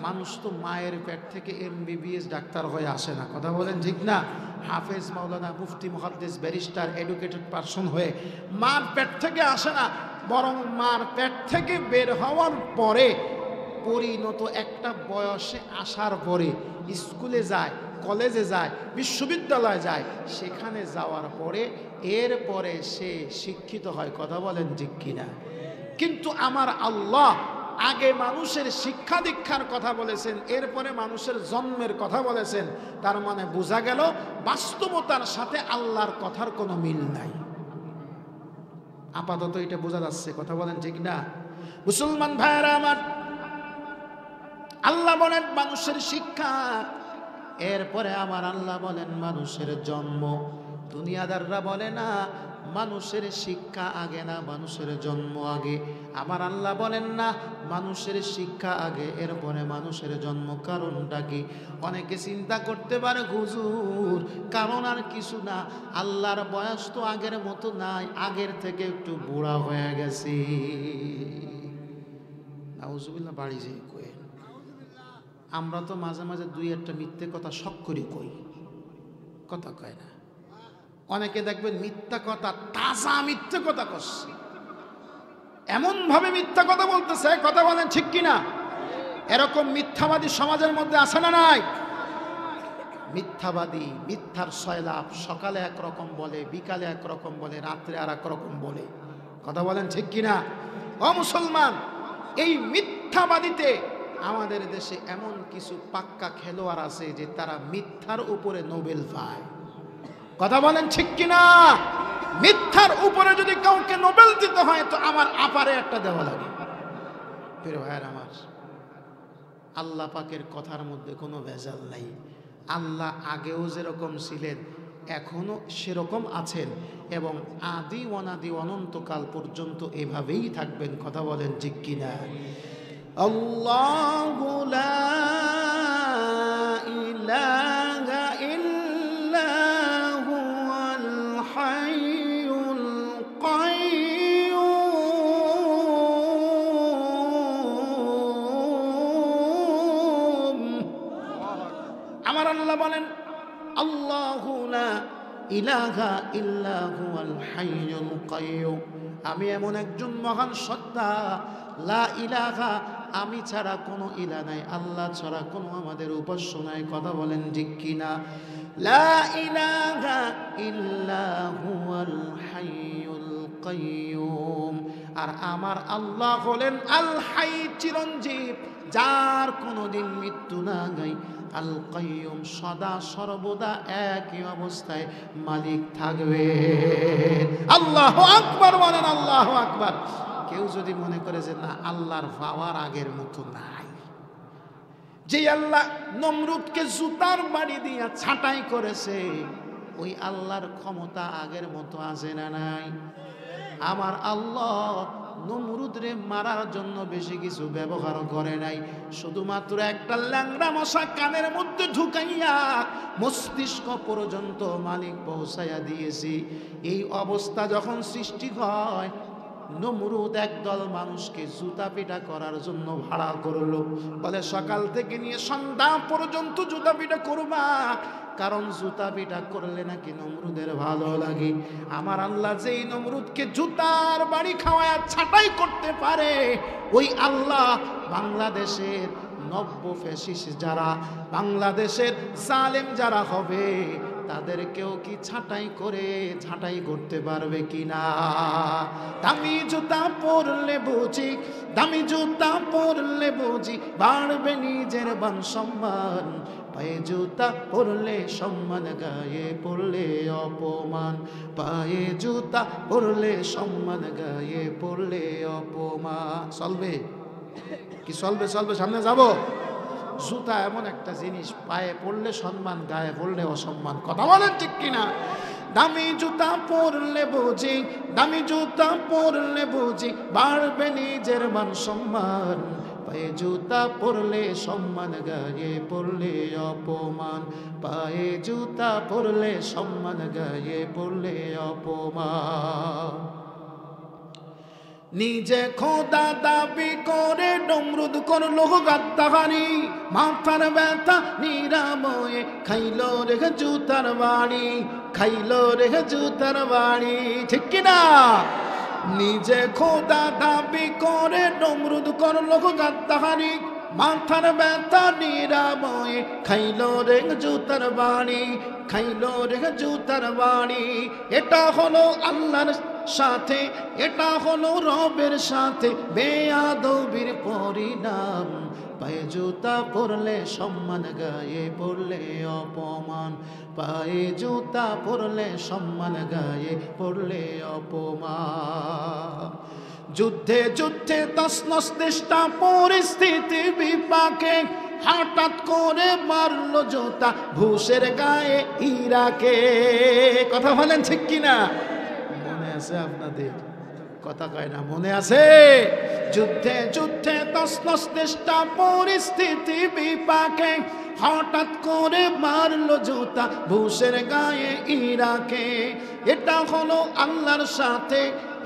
মানুষ তো মায়ের পেট থেকে MBBS ডাক্তার হয়ে আসে না। কথা বলেন ঠিক না? হাফেজ, মাওলানা, মুফতি, মুহাদ্দিস, ব্যারিস্টার, এডুকেটেড পারসন হয়ে মার পেট থেকে আসে না, বরং মার পেট থেকে বের হওয়ার পরে পরিণত একটা বয়সে আসার পরে স্কুলে যায়, কলেজে যায়, বিশ্ববিদ্যালয়ে যায়, সেখানে যাওয়ার পরে এরপরে সে শিক্ষিত হয়। কথা বলেন ঠিক কিনা? কিন্তু আমার আল্লাহ আগে মানুষের শিক্ষা দীক্ষার কথা বলেছেন, এরপরে মানুষের জন্মের কথা বলেছেন। তার মানে বোঝা গেল বাস্তবতার সাথে আল্লাহর কথার কোনো মিল নাই। আপাতত এটা বোঝা যাচ্ছে। কথা বলেন ঠিক না? মুসলমান ভাইয়েরা আমার, আল্লাহ বলেন মানুষের শিক্ষা, এরপরে আমার আল্লাহ বলেন মানুষের জন্ম। দুনিয়াদাররা বলে না মানুষের শিক্ষা আগে না মানুষের জন্ম আগে। আমার আল্লাহ বলেন না মানুষের শিক্ষা আগে এরপরে মানুষের জন্ম। কারণটা কি? অনেকে চিন্তা করতে পারে হুজুর কারণ আর কিছু না, আল্লাহর বয়স তো আগের মতো নাই, আগের থেকে একটু বুড়া হয়ে গেছে। নাউজুবিল্লাহ, বাড়ি যে কই আমরা তো মাঝে মাঝে দুই একটা মিথ্যে কথা শখ করি কই, কথা কয় না। অনেকে দেখবেন মিথ্যা কথা, তাজা মিথ্যে কথা করছে, এমন ভাবে মিথ্যা কথা বলতেছে। কথা বলেন ঠিক কিনা? এরকম মিথ্যাবাদী সমাজের মধ্যে আছে না নাই? মিথ্যাবাদী, মিথ্যার সয়লাভ, সকালে একরকম বলে, বিকালে একরকম বলে, রাত্রে আর একরকম বলে। কথা বলেন ঠিক কিনা? ও মুসলমান, এই মিথ্যাবাদীতে আমাদের দেশে এমন কিছু পাক্কা খেলোয়াড় আছে যে তারা মিথ্যার উপরে নোবেল পায়। কথা বলেন ঠিক কিনা? মিথ্যার উপরে যদি কাউকে নোবেল দিতে হয় তো আমার আপারে একটা দেওয়া লাগে। প্রিয় ভাইয়ের আমার, আল্লাহ পাকের কথার মধ্যে কোনো ভেজাল নাই। আল্লাহ আগেও যেরকম ছিলেন এখনো সেরকম আছেন এবং আদি অনাদি অনন্তকাল পর্যন্ত এভাবেই থাকবেন। কথা বলেন ঠিক কিনা? আল্লাহু লা ইলাহা ইল্লা হুয়াল হাইয়ুল কাইয়্যুম। আমার আল্লাহ বলেন আল্লাহু লা ইলাহা ইল্লা হুয়াল হাইয়ুল কাইয়্যুম, আমি এমন একজন মহান সত্তা, লা ইলাহা আমি ছাড়া কোনো ইলা নাই, আল্লাহ ছাড়া কোনো আমাদের উপাস্য নাই। কথা বলেন ঠিক কিনা? লা ইলাহা ইল্লা হুয়াল হাইয়ুল কাইয়্যুম। আর আমার আল্লাহ হলেন আল হাই, চিরঞ্জীব, যার কোনোদিন মৃত্যু নাই। আল কাইয়্যুম, সদা সর্বদা একই অবস্থায় মালিক থাকবে। আল্লাহু আকবার বলেন, আল্লাহু আকবার। কেউ যদি মনে করে যে না আল্লাহর পাওয়ার আগের মতো নাই, যে আল্লাহ নমরুদকে জুতার বাড়ি দিয়া ছাঁটাই করেছে, ওই আল্লাহর ক্ষমতা আগের মতো আছে না নাই? আমার আল্লাহ নমরুদরে মারার জন্য বেশি কিছু ব্যবহার করে নাই, শুধুমাত্র একটা ল্যাংড়া মশা কানের মধ্যে ঢুকাইয়া মস্তিষ্ক পর্যন্ত মালিক পৌঁছাইয়া দিয়েছি। এই অবস্থা যখন সৃষ্টি হয়, নমরুদ একদল মানুষকে জুতা পিটা করার জন্য ভাড়া করলো। বলে সকাল থেকে নিয়ে সন্ধ্যা পর্যন্ত জুতা পিটা করবা, কারণ জুতা পিটা করলে নাকি নমরুদের ভালো লাগে। আমার আল্লাহ যেই নমরুদকে জুতার বাড়ি খাওয়ায় ছাঁটাই করতে পারে, ওই আল্লাহ বাংলাদেশের নব্য ফ্যাসিস্ট যারা, বাংলাদেশের জালেম যারা হবে, তাদেরকেও কি ছাঁটাই করতে পারবে কিনা? দামি জুতা পরলে বুঝি, দামি জুতা পরলে বুঝি বাড়বে নিজের মান সম্মান। পায়ে জুতা পরলে সম্মান, গায়ে পরলে অপমান। পায়ে জুতা পরলে সম্মান, গায়ে পরলে অপমান। চলবে কি? চলবে, চলবে, সামনে যাব। জুতা এমন একটা জিনিস, পায়ে পড়লে সম্মান, গায়ে পড়লে অসম্মান। কথা বলেন ঠিক কিনা? দামি জুতা পরলে বুঝি, দামি জুতা পরলে বুঝি বাড়বে নিজের মান সম্মান। পায়ে জুতা পরলে সম্মান, গায়ে পড়লে অপমান। পায়ে জুতা পরলে সম্মান, গায়ে পড়লে অপমান। নিজে খোদা দাবি করে নমরুদ করলো গাদ্দারি, মাথার ব্যথা নিরাময়ে খাইলো রে জুতার বাড়ি, খাইলো রে জুতার বাড়ি। ঠিক কিনা? নিজে খোদা দাবি করে নমরুদ করলো গাদ্দারি, মাথার ব্যথা নিরাময়ে খাইলো রে জুতার বাড়ি, খাইলো রে জুতার বাড়ি। এটা হলো আল্লাহর সাথে, এটা হলো রবের সাথে বেয়াদবির পরিণাম। পায়ে জুতা পরলে সম্মান, গায়ে পরলে অপমান। পায়ে জুতা পরলে সম্মান, গায়ে পরলে অপমান। যুদ্ধে যুদ্ধে তসনস চেষ্টা, পরিস্থিতি বিপাকে হঠাৎ করে মারলো জুতা ঘুষের গায়ে ইরাকে। কথা বলেন ঠিক কিনা? মনে আছে আপনাদের? কথা কয় না, মনে আছে? যুদ্ধে যুদ্ধে তসনস চেষ্টা, পরিস্থিতি বিপাকে হঠাৎ করে মারলো জুতা ঘুষের গায়ে ইরাকে। এটা হলো আল্লাহর সাথে,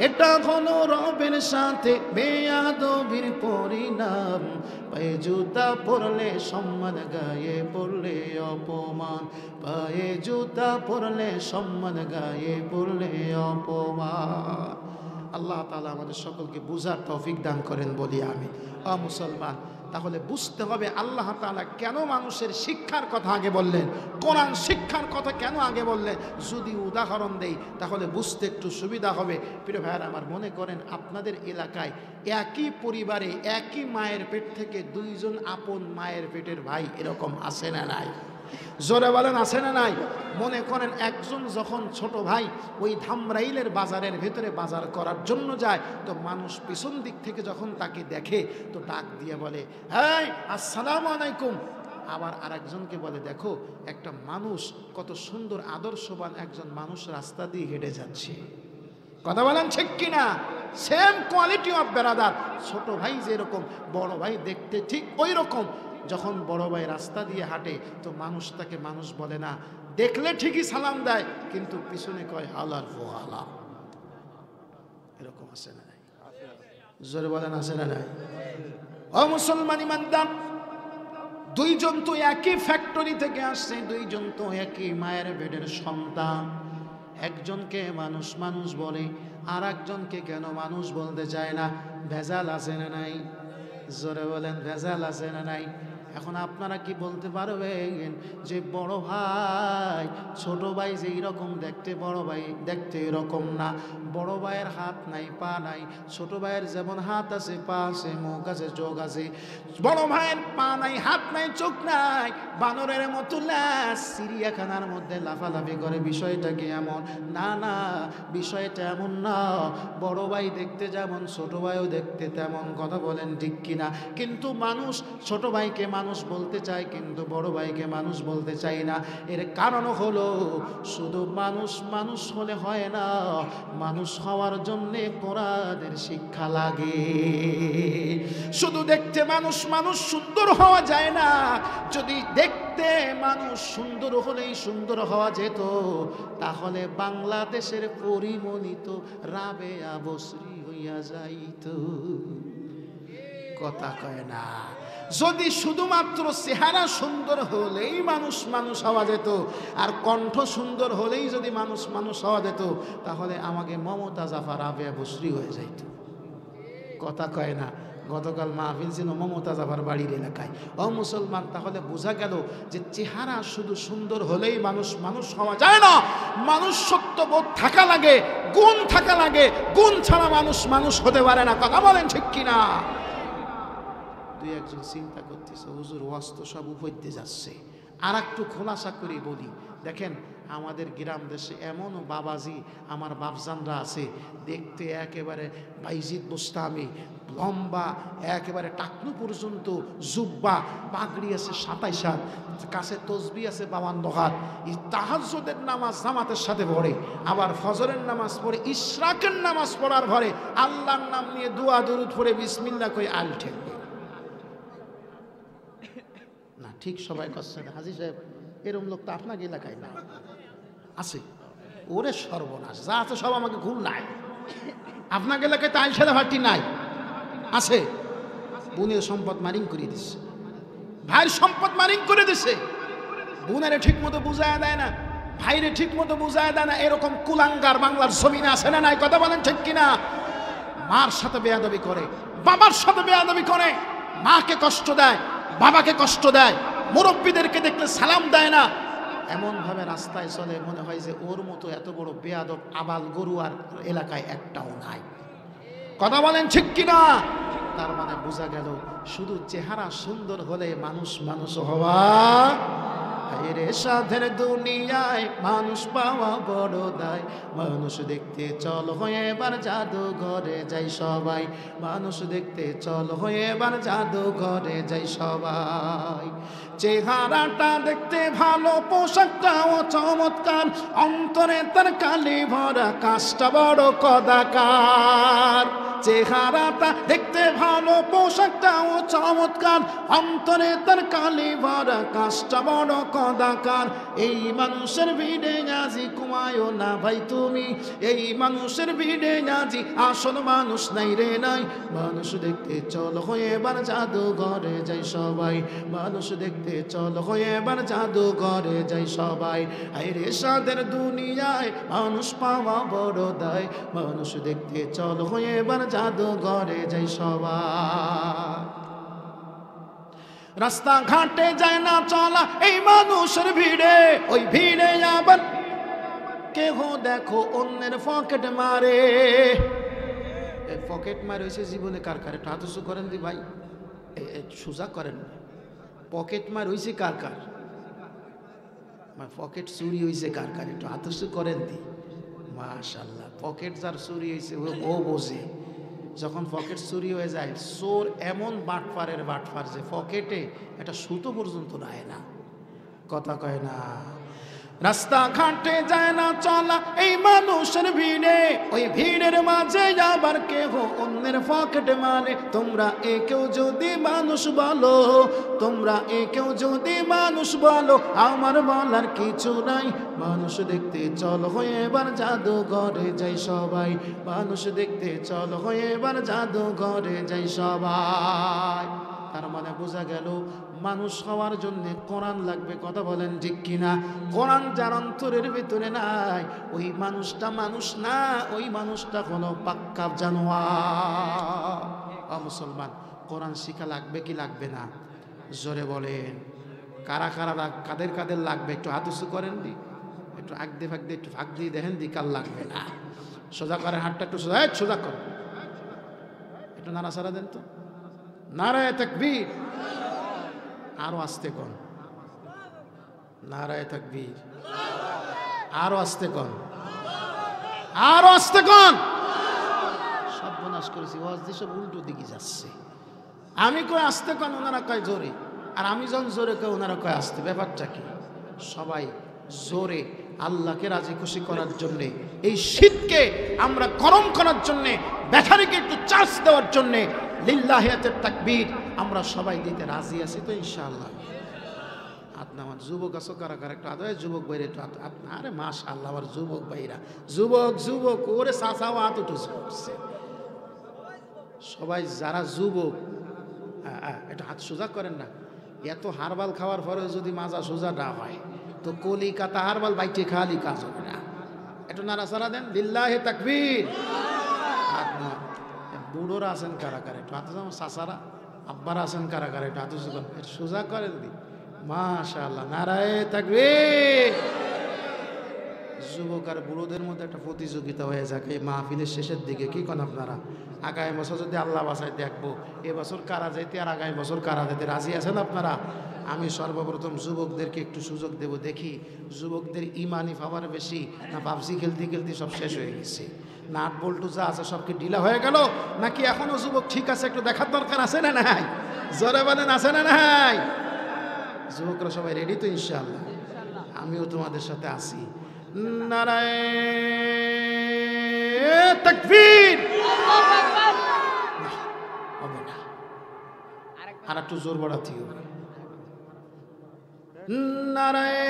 এটা হলো রবের সাথে বেয়াদবির পরিণাম। পায়ে জুতা পরলে সম্মান, গায়ে পরলে অপমান। পায়ে জুতা পরলে সম্মান, গায়ে পরলে অপমান। আল্লাহ তাআলা আমাদের সকলকে বুঝার তৌফিক দান করেন বলি আমি। মুসলমান, তাহলে বুঝতে হবে আল্লাহ তাআলা কেন মানুষের শিক্ষার কথা আগে বললেন, কোরআন শিক্ষার কথা কেন আগে বললেন। যদি উদাহরণ দেই তাহলে বুঝতে একটু সুবিধা হবে। প্রিয় ভাইয়ারা আমার, মনে করেন আপনাদের এলাকায় একই পরিবারে একই মায়ের পেট থেকে দুইজন আপন মায়ের পেটের ভাই এরকম আছে না নাই? জোরে বলেন, আছে না নাই? মনে করেন একজন যখন ছোট ভাই ওই ধামরাইলের বাজারের ভেতরে বাজার করার জন্য যায়, তো মানুষ পিছন দিক থেকে যখন তাকে দেখে তো ডাক দিয়ে বলে, এই আসসালামু আলাইকুম। আবার আরেকজনকে বলে দেখো একটা মানুষ কত সুন্দর আদর্শবান একজন মানুষ রাস্তা দিয়ে হেঁটে যাচ্ছে। কথা বলেন ঠিক কিনা? Same quality of brother. ছোট ভাই যেরকম বড় ভাই দেখতে ঠিক ওই রকম। যখন বড় ভাই রাস্তা দিয়ে হাঁটে তো মানুষ তাকে মানুষ বলে না, দেখলে ঠিকই সালাম দেয় কিন্তু পিছনে কয় হালার ফোহালা। এরকম আছে না নাই? জোরে বলেন আছে না নাই? ও মুসলমান ইমানদার, দুইজন তো একই ফ্যাক্টরি থেকে আসছে, দুইজন তো একই মায়ের পেটের সন্তান। একজনকে মানুষ মানুষ বলে, আর একজনকে কেন মানুষ বলতে চায় না? ভেজাল আছে না নাই? জোরে বলেন ভেজাল আছে না নাই? এখন আপনারা কি বলতে পারবেন যে বড় ভাই ছোট ভাই যে এরকম দেখতে, বড় ভাই দেখতে এরকম না? বড় ভাইয়ের হাত নাই পা নাই, ছোট ভাইয়ের যেমন হাত আছে পা আছে মুখ আছে চোখ আছে। বড় ভাইয়ের পা নাই হাত নাই চোখ নাই, বানরের মতো লাশ চিড়িয়াখানার মধ্যে লাফালাফি করে। বিষয়টা কি এমন? না না, বিষয়টা এমন না। বড় ভাই দেখতে যেমন ছোট ভাইও দেখতে তেমন। কথা বলেন ঠিক কিনা? কিন্তু মানুষ ছোট ভাইকে মানুষ বলতে চায় কিন্তু বড় ভাইকে মানুষ বলতে চায় না। এর কারণ হলো শুধু মানুষ মানুষ হলে হয় না, মানুষ হওয়ার জন্যে কোরআনের শিক্ষা লাগে। শুধু দেখতে মানুষ মানুষ সুন্দর হওয়া যায় না। যদি দেখতে মানুষ সুন্দর হলেই সুন্দর হওয়া যেত তাহলে বাংলাদেশের পরিমণিত রাবেয়া বসরি হইয়া যাইত। কথা কয় না? যদি শুধুমাত্র চেহারা সুন্দর হলেই মানুষ মানুষ হওয়া যেত আর কণ্ঠ সুন্দর হলেই যদি মানুষ মানুষ হওয়া যেত তাহলে আমাকে মমতা জাফর রাবেয়া বসরি হয়ে যাইত। কথা কয় না? গতকাল মাহফিল ছিল মমতা জাফর বাড়ির এলাকায়। ও মুসলমান, তাহলে বোঝা গেল যে চেহারা শুধু সুন্দর হলেই মানুষ মানুষ হওয়া যায় না। মানুষ সত্যবোধ থাকা লাগে, গুণ থাকা লাগে। গুণ ছাড়া মানুষ মানুষ হতে পারে না। কথা বলেন ঠিক কিনা? দুই একজন চিন্তা করতেছে হুজুর ওয়াজ তো সব উপরতে যাচ্ছে, আর একটু খোলাসা করে বলি। দেখেন আমাদের গ্রাম দেশে এমনও বাবাজি আমার বাপজানরা আছে, দেখতে একেবারে বাইজিদ বোস্তামি, লম্বা একেবারে টাকনু পর্যন্ত, জুব্বা, পাগড়ি আছে 27 হাত, কাছে তসবি আছে 52 হাত। তাহাজ্জুদের নামাজ জামাতের সাথে পড়ে, আবার ফজরের নামাজ পড়ে, ইশরাকের নামাজ পড়ার পরে আল্লাহর নাম নিয়ে দোয়া দরুদ পড়ে বিসমিল্লাহ কই আল ঠেকবে না। ঠিক সবাই করছে না হাজী সাহেব? এরকম লোক তো আপনাকে এলাকায় না আছে। ওরে সর্বনাশ, যা আছে সব আমাকে ঘুম নাই। আপনাকে এলাকায় তাই ছেলে ভাটি নাই আছে? বোনের সম্পদ মারিং করে দিচ্ছে, ভাইয়ের সম্পদ মারিং করে দিচ্ছে। বোনেরে ঠিক মতো বুঝায় দেয় না, ভাইরে ঠিক মতো বুঝায় দেয় না। এরকম কুলাঙ্গার বাংলার জমিনে আছে না নাই? কথা বলেন ঠিক কিনা? মার সাথে বেয়াদবি করে, বাবার সাথে বেয়াদবি করে, মাকে কষ্ট দেয়, বাবাকে কষ্ট দেয়, মুরব্বীদেরকে দেখলে সালাম দেয় না। এমন ভাবে রাস্তায় চলে মনে হয় যে ওর মতো এত বড় বেয়াদব আবাল গরু আর এলাকায় একটাও নাই। কথা বলেন ঠিক কিনা? তার মানে বোঝা গেল শুধু চেহারা সুন্দর হলে মানুষ মানুষ হওয়া রে। সাধের দুনিয়ায় মানুষ পাওয়া বড় দায়। মানুষ দেখতে চল হয়ে এবার জাদুঘরে যাই সবাই। মানুষ দেখতে চল হয়ে এবার জাদুঘরে যাই সবাই। চেহারাটা দেখতে ভালো, পোশাকটাও চমৎকার, অন্তরে তার কালি ভরা, কাজটা বড় কদাকার। চেহারাটা দেখতে ভালো, পোশাকটাও চমৎকার, অন্তরে তার কালি ভরা, কাজটা বড় কদাকার। এই মানুষের ভিড়ে আজি কুমায়ও না ভাই তুমি, এই মানুষের ভিড়ে আজি আসল মানুষ নাই রে নাই। মানুষ দেখতে চল হয়ে এবার জাদুঘরে যাই সবাই। মানুষ দেখতে চল হয়ে এবার জাদুঘরে যাই সবাই। আইরে সাদের দুনিয়ায় মানুষ পাওয়া বড় দায়। মানুষ দেখতে চল হয়ে এবার জাদুঘরে যাই সবাই। রাস্তা ঘাটে যায় না চলা এই মানুষের ভিড়ে, ওই ভিড়ে আবার কেহ দেখো অন্যের পকেট মারে। পকেট মার হয়েছে জীবনে কার কার? একটু হাত উঁচু করেন দি ভাই, সোজা করেন। পকেট মার হয়েছে কার কার? পকেট চুরি হয়েছে কার কার? একটু হাত উঁচু করেন দি। মাশাআল্লাহ, পকেট যার চুরি হয়েছে ও বোঝে। যখন পকেট চুরি হয়ে যায়, চোর এমন বাটপারের বাটপার যে পকেটে একটা সুতো পর্যন্ত নেয় না। কথা কয় না। রাস্তা ঘাটে যায় না চলা এই মানুষের ভিড়ে, ওই ভিড়ের মাঝে আবার কেহ অন্যের পকেট মানে। তোমরা একেও যদি মানুষ বলো, তোমরা একেও যদি মানুষ বলো, আমার বলার কিছু নাই। মানুষ দেখতে চল হয়ে এবার জাদুঘরে যাই সবাই, মানুষ দেখতে চল হয়ে এবার জাদুঘরে যাই সবাই। তার মানে বোঝা গেল মানুষ হওয়ার জন্য কোরআন লাগবে। কথা বলেন ঠিক কিনা? কোরআন যার অন্তরের ভিতরে নাই, ওই মানুষটা মানুষ না, ওই মানুষটা হলো পাক্কা জানোয়ার। মুসলমান, কোরআন শিখা লাগবে কি লাগবে না? জোরে বলেন। কারা কারা কাদের কাদের লাগবে? একটু হাত উঁচু করেন দি, একটু আগ দিয়ে ফাঁক দিয়ে, একটু ফাঁক দিয়ে দেখেন দি কার লাগবে না। সোজা করেন হাতটা, একটু সোজা, সোজা করেন, একটু নাড়াচাড়া দেন তো। নারায়ে তাকবীর। আরো আস্তে কন। নারায়ে তাকবীর। আরো আস্তে কন, আরো আস্তে কন। সব বনাশ করেছি, ওয়াজ দিয়ে সব উল্টো দিকে যাচ্ছে। আমি কই আস্তে কন, ওনারা কয় জোরে, আর আমি যখন জোরে কই ওনারা কয় আস্তে। ব্যাপারটা কি? সবাই জোরে আল্লাহকে রাজি খুশি করার জন্যে, এই শীতকে আমরা গরম করার জন্যে, ব্যাটারিকে একটু চার্জ দেওয়ার জন্যে লিল্লাহিয়াতের তাকবীর আমরা সবাই দিতে রাজি আছি তো ইনশাআল্লাহ। আমার যুবক আছো কারা কারা? একটু আদায় যুবক ভাইরা একটু। আরে মাশাআল্লাহ, আমার যুবক ভাইরা, যুবক যুবক ওরে চাচাও হাত উঠেছে সবাই। যারা যুবক একটু হাত সোজা করেন না। এত হারবাল খাওয়ার পরে যদি মাজা সোজা না হয় তো কলিকাতা হারবাল বাইটে খালি কাজ হবে না। একটু নাড়াচাড়া দেন। লিল্লাহি তাকবীর। বুড়োরা আছেন কারা কারা? একটু হাতে যেমন চাচারা আব্বারা আছেন কারা কারা? একটু হাতে সোজা করেন দি। মাশাআল্লাহ, নারায়ে তাকবীর। যুবক আর বুড়োদের মধ্যে একটা প্রতিযোগিতা হয়ে যাক এই মাহফিলের শেষের দিকে। কি কোন আপনারা? আগামী বছর যদি আল্লাহ বাসায় দেখবো, এবছর কারা যাইতে আর আগামী বছর কারা যেতে রাজি আছেন আপনারা? আমি সর্বপ্রথম যুবকদেরকে একটু সুযোগ দেব, দেখি যুবকদের ইমানি পাওয়ার বেশি না পাবজি খেলতে খেলতে সব শেষ হয়ে গেছে, নাট বল্টু যা আছে সবকে ঢিলা হয়ে গেল, নাকি এখনো যুবক ঠিক আছে? একটু দেখার দরকার আছে না নাই? জোরে বলেন, আছে না নাই? যুবকরা সবাই রেডি তো ইনশাআল্লাহ? আমিও তোমাদের সাথে আছি। নারায়ে তাকবীর। হবে না, আর একটু জোর বাড়াতে হবে। নারায়ে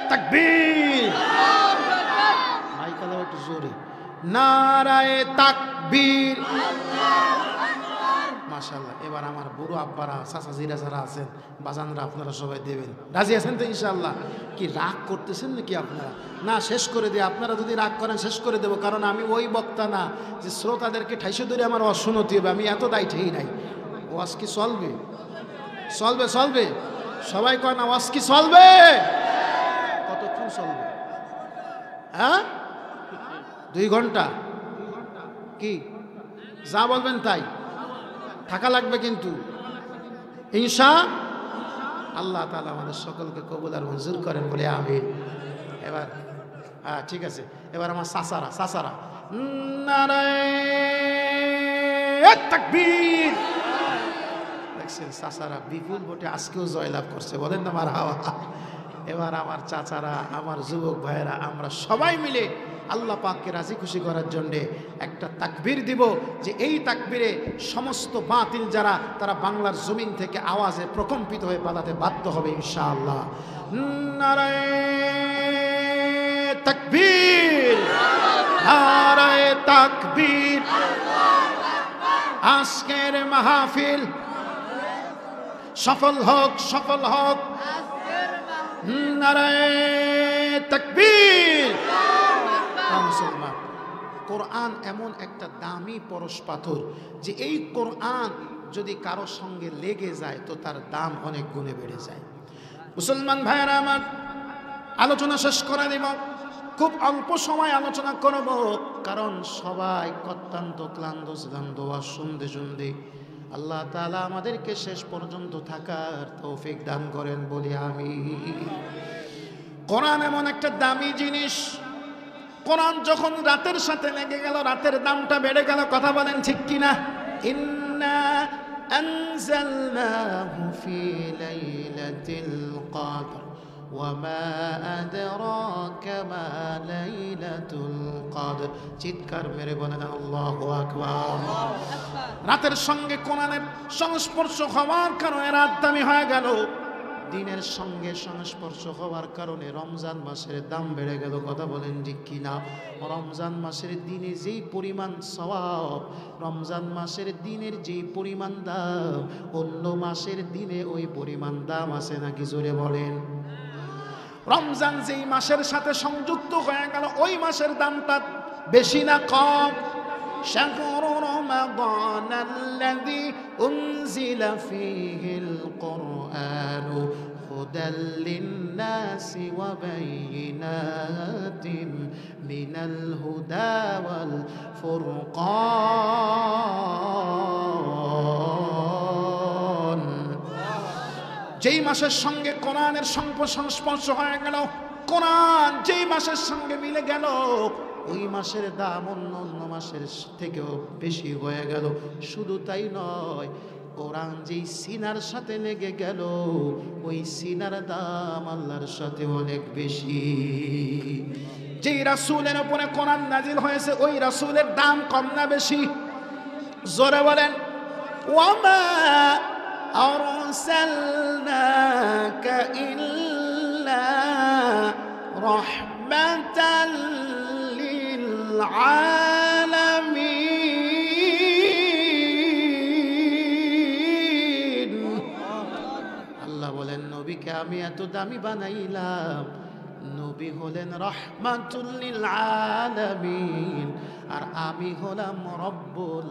তাকবীর। মাইক আলাও একটু জোরে। নারায়ে তাকবীর। মাশাআল্লাহ। এবার আমার বুড়ো আব্বারা, চাচাজিরা যারা আছেন, বাজানরা, আপনারা সবাই দেবেন। রাজি আছেন তো ইনশাআল্লাহ? কি রাগ করতেছেন নাকি আপনারা? না, শেষ করে দিয়ে। আপনারা যদি রাগ করেন শেষ করে দেবো, কারণ আমি ওই বক্তা না যে শ্রোতাদেরকে ঠাইসে ধরে আমার ওয়াজ শুনতে হবে। আমি এত দায়ী ঠেই নাই। ওয়াজ কি চলবে? চলবে, চলবে। সবাই কয় না ওয়াজ কি চলবে? কতক্ষণ চলবে? হ্যাঁ, 2 ঘন্টা। কি যা বলবেন তাই থাকা লাগবে কিন্তু ইনশাআল্লাহ তাআলা আমাদের সকলকে কবুল আর মঞ্জুর করেন বলে আমিন। এবার ঠিক আছে, এবার আমার চাচারা নারায়ে তাকবীর। দেখছেন চাচারা বিপুল ভোটে আজকেও জয়লাভ করছে, বলেন না মারহাবা। এবার আমার চাচারা, আমার যুবক ভাইয়েরা, আমরা সবাই মিলে আল্লাহ পাককে রাজি খুশি করার জন্যে একটা তাকবীর দিব, যে এই তাকবীরে সমস্ত বাতিল যারা, তারা বাংলার জমিন থেকে আওয়াজে প্রকম্পিত হয়ে পালাতে বাধ্য হবে ইনশাআল্লাহ। নারায়ে তাকবীর, নারায়ে তাকবীর। আজকের মাহফিল সফল হোক, সফল হোক। নারায়ে তাকবীর। মুসলমান, কোরআন এমন একটা দামি পরশ পাথর যে এই কোরআন যদি কারো সঙ্গে লেগে যায় তো তার দাম অনেক গুণে বেড়ে যায়। মুসলমান ভাইয়েরা আমার, আলোচনা শেষ করে দেব। খুব অল্প সময় আলোচনা করব, কারণ সবাই অত্যন্ত ক্লান্ত শ্রান্ত শুনতে শুনতে। আল্লাহ তাআলা আমাদেরকে শেষ পর্যন্ত থাকার তৌফিক দান করেন বলি আমিন। কোরআন এমন একটা দামি জিনিস, কোরআন যখন রাতের সাথে লেগে গেল, রাতের দামটা বেড়ে গেল। কথা বলেন ঠিক কিনা? ইন্না আনজালনাহু ফি লাইলাতিল কদর ওয়া মা আদরাকা মা লাইলাতুল কদর। চিৎকার মেরে বলেন আল্লাহু আকবার। রাতের সঙ্গে কোরআনের সংস্পর্শ হওয়ার কারণে রাত দামি হয়ে গেল, দিনের সঙ্গে সংস্পর্শ হওয়ার কারণে রমজান মাসের দাম বেড়ে গেল। কথা বলেন ঠিক কিনা? রমজান মাসের দিনে যেই পরিমাণ সওয়াব, রমজান মাসের দিনের যেই পরিমাণ দাম, অন্য মাসের দিনে ওই পরিমাণ দাম আছে নাকি? জোরে বলেন। রমজান যেই মাসের সাথে সংযুক্ত হয়ে গেল, ওই মাসের দামটা বেশি না কম? شهر رمضان الذي أنزل فيه القرآن هدى للناس وبينات من الهدى والفرقان। যেই মাসের সঙ্গে কোরআনের সংস্পর্শ হয়ে গেল, কোরআন যেই মাসের সঙ্গে মিলে গেল, ওই মাসের দাম অন্য মাসের থেকেও বেশি হয়ে গেল। শুধু তাই নয়, কোরআন যেই সিনার সাথে লেগে গেল, ওই সিনার দাম আল্লাহর সাথে অনেক বেশি। যেই রাসূলের উপরে কোরআন নাজিল হয়েছে, ওই রাসূলের দাম কম না বেশি? জোরে বলেন। ওয়ামা আরসালনাকা ইল্লা রাহমাতাল আলামিন। আল্লাহ বলেন, নবীকে আমি এত দামি বানাইলাম, নবী হলেন রাহমাতুল লিল আলামিন, আর আমি হলাম রব্বুল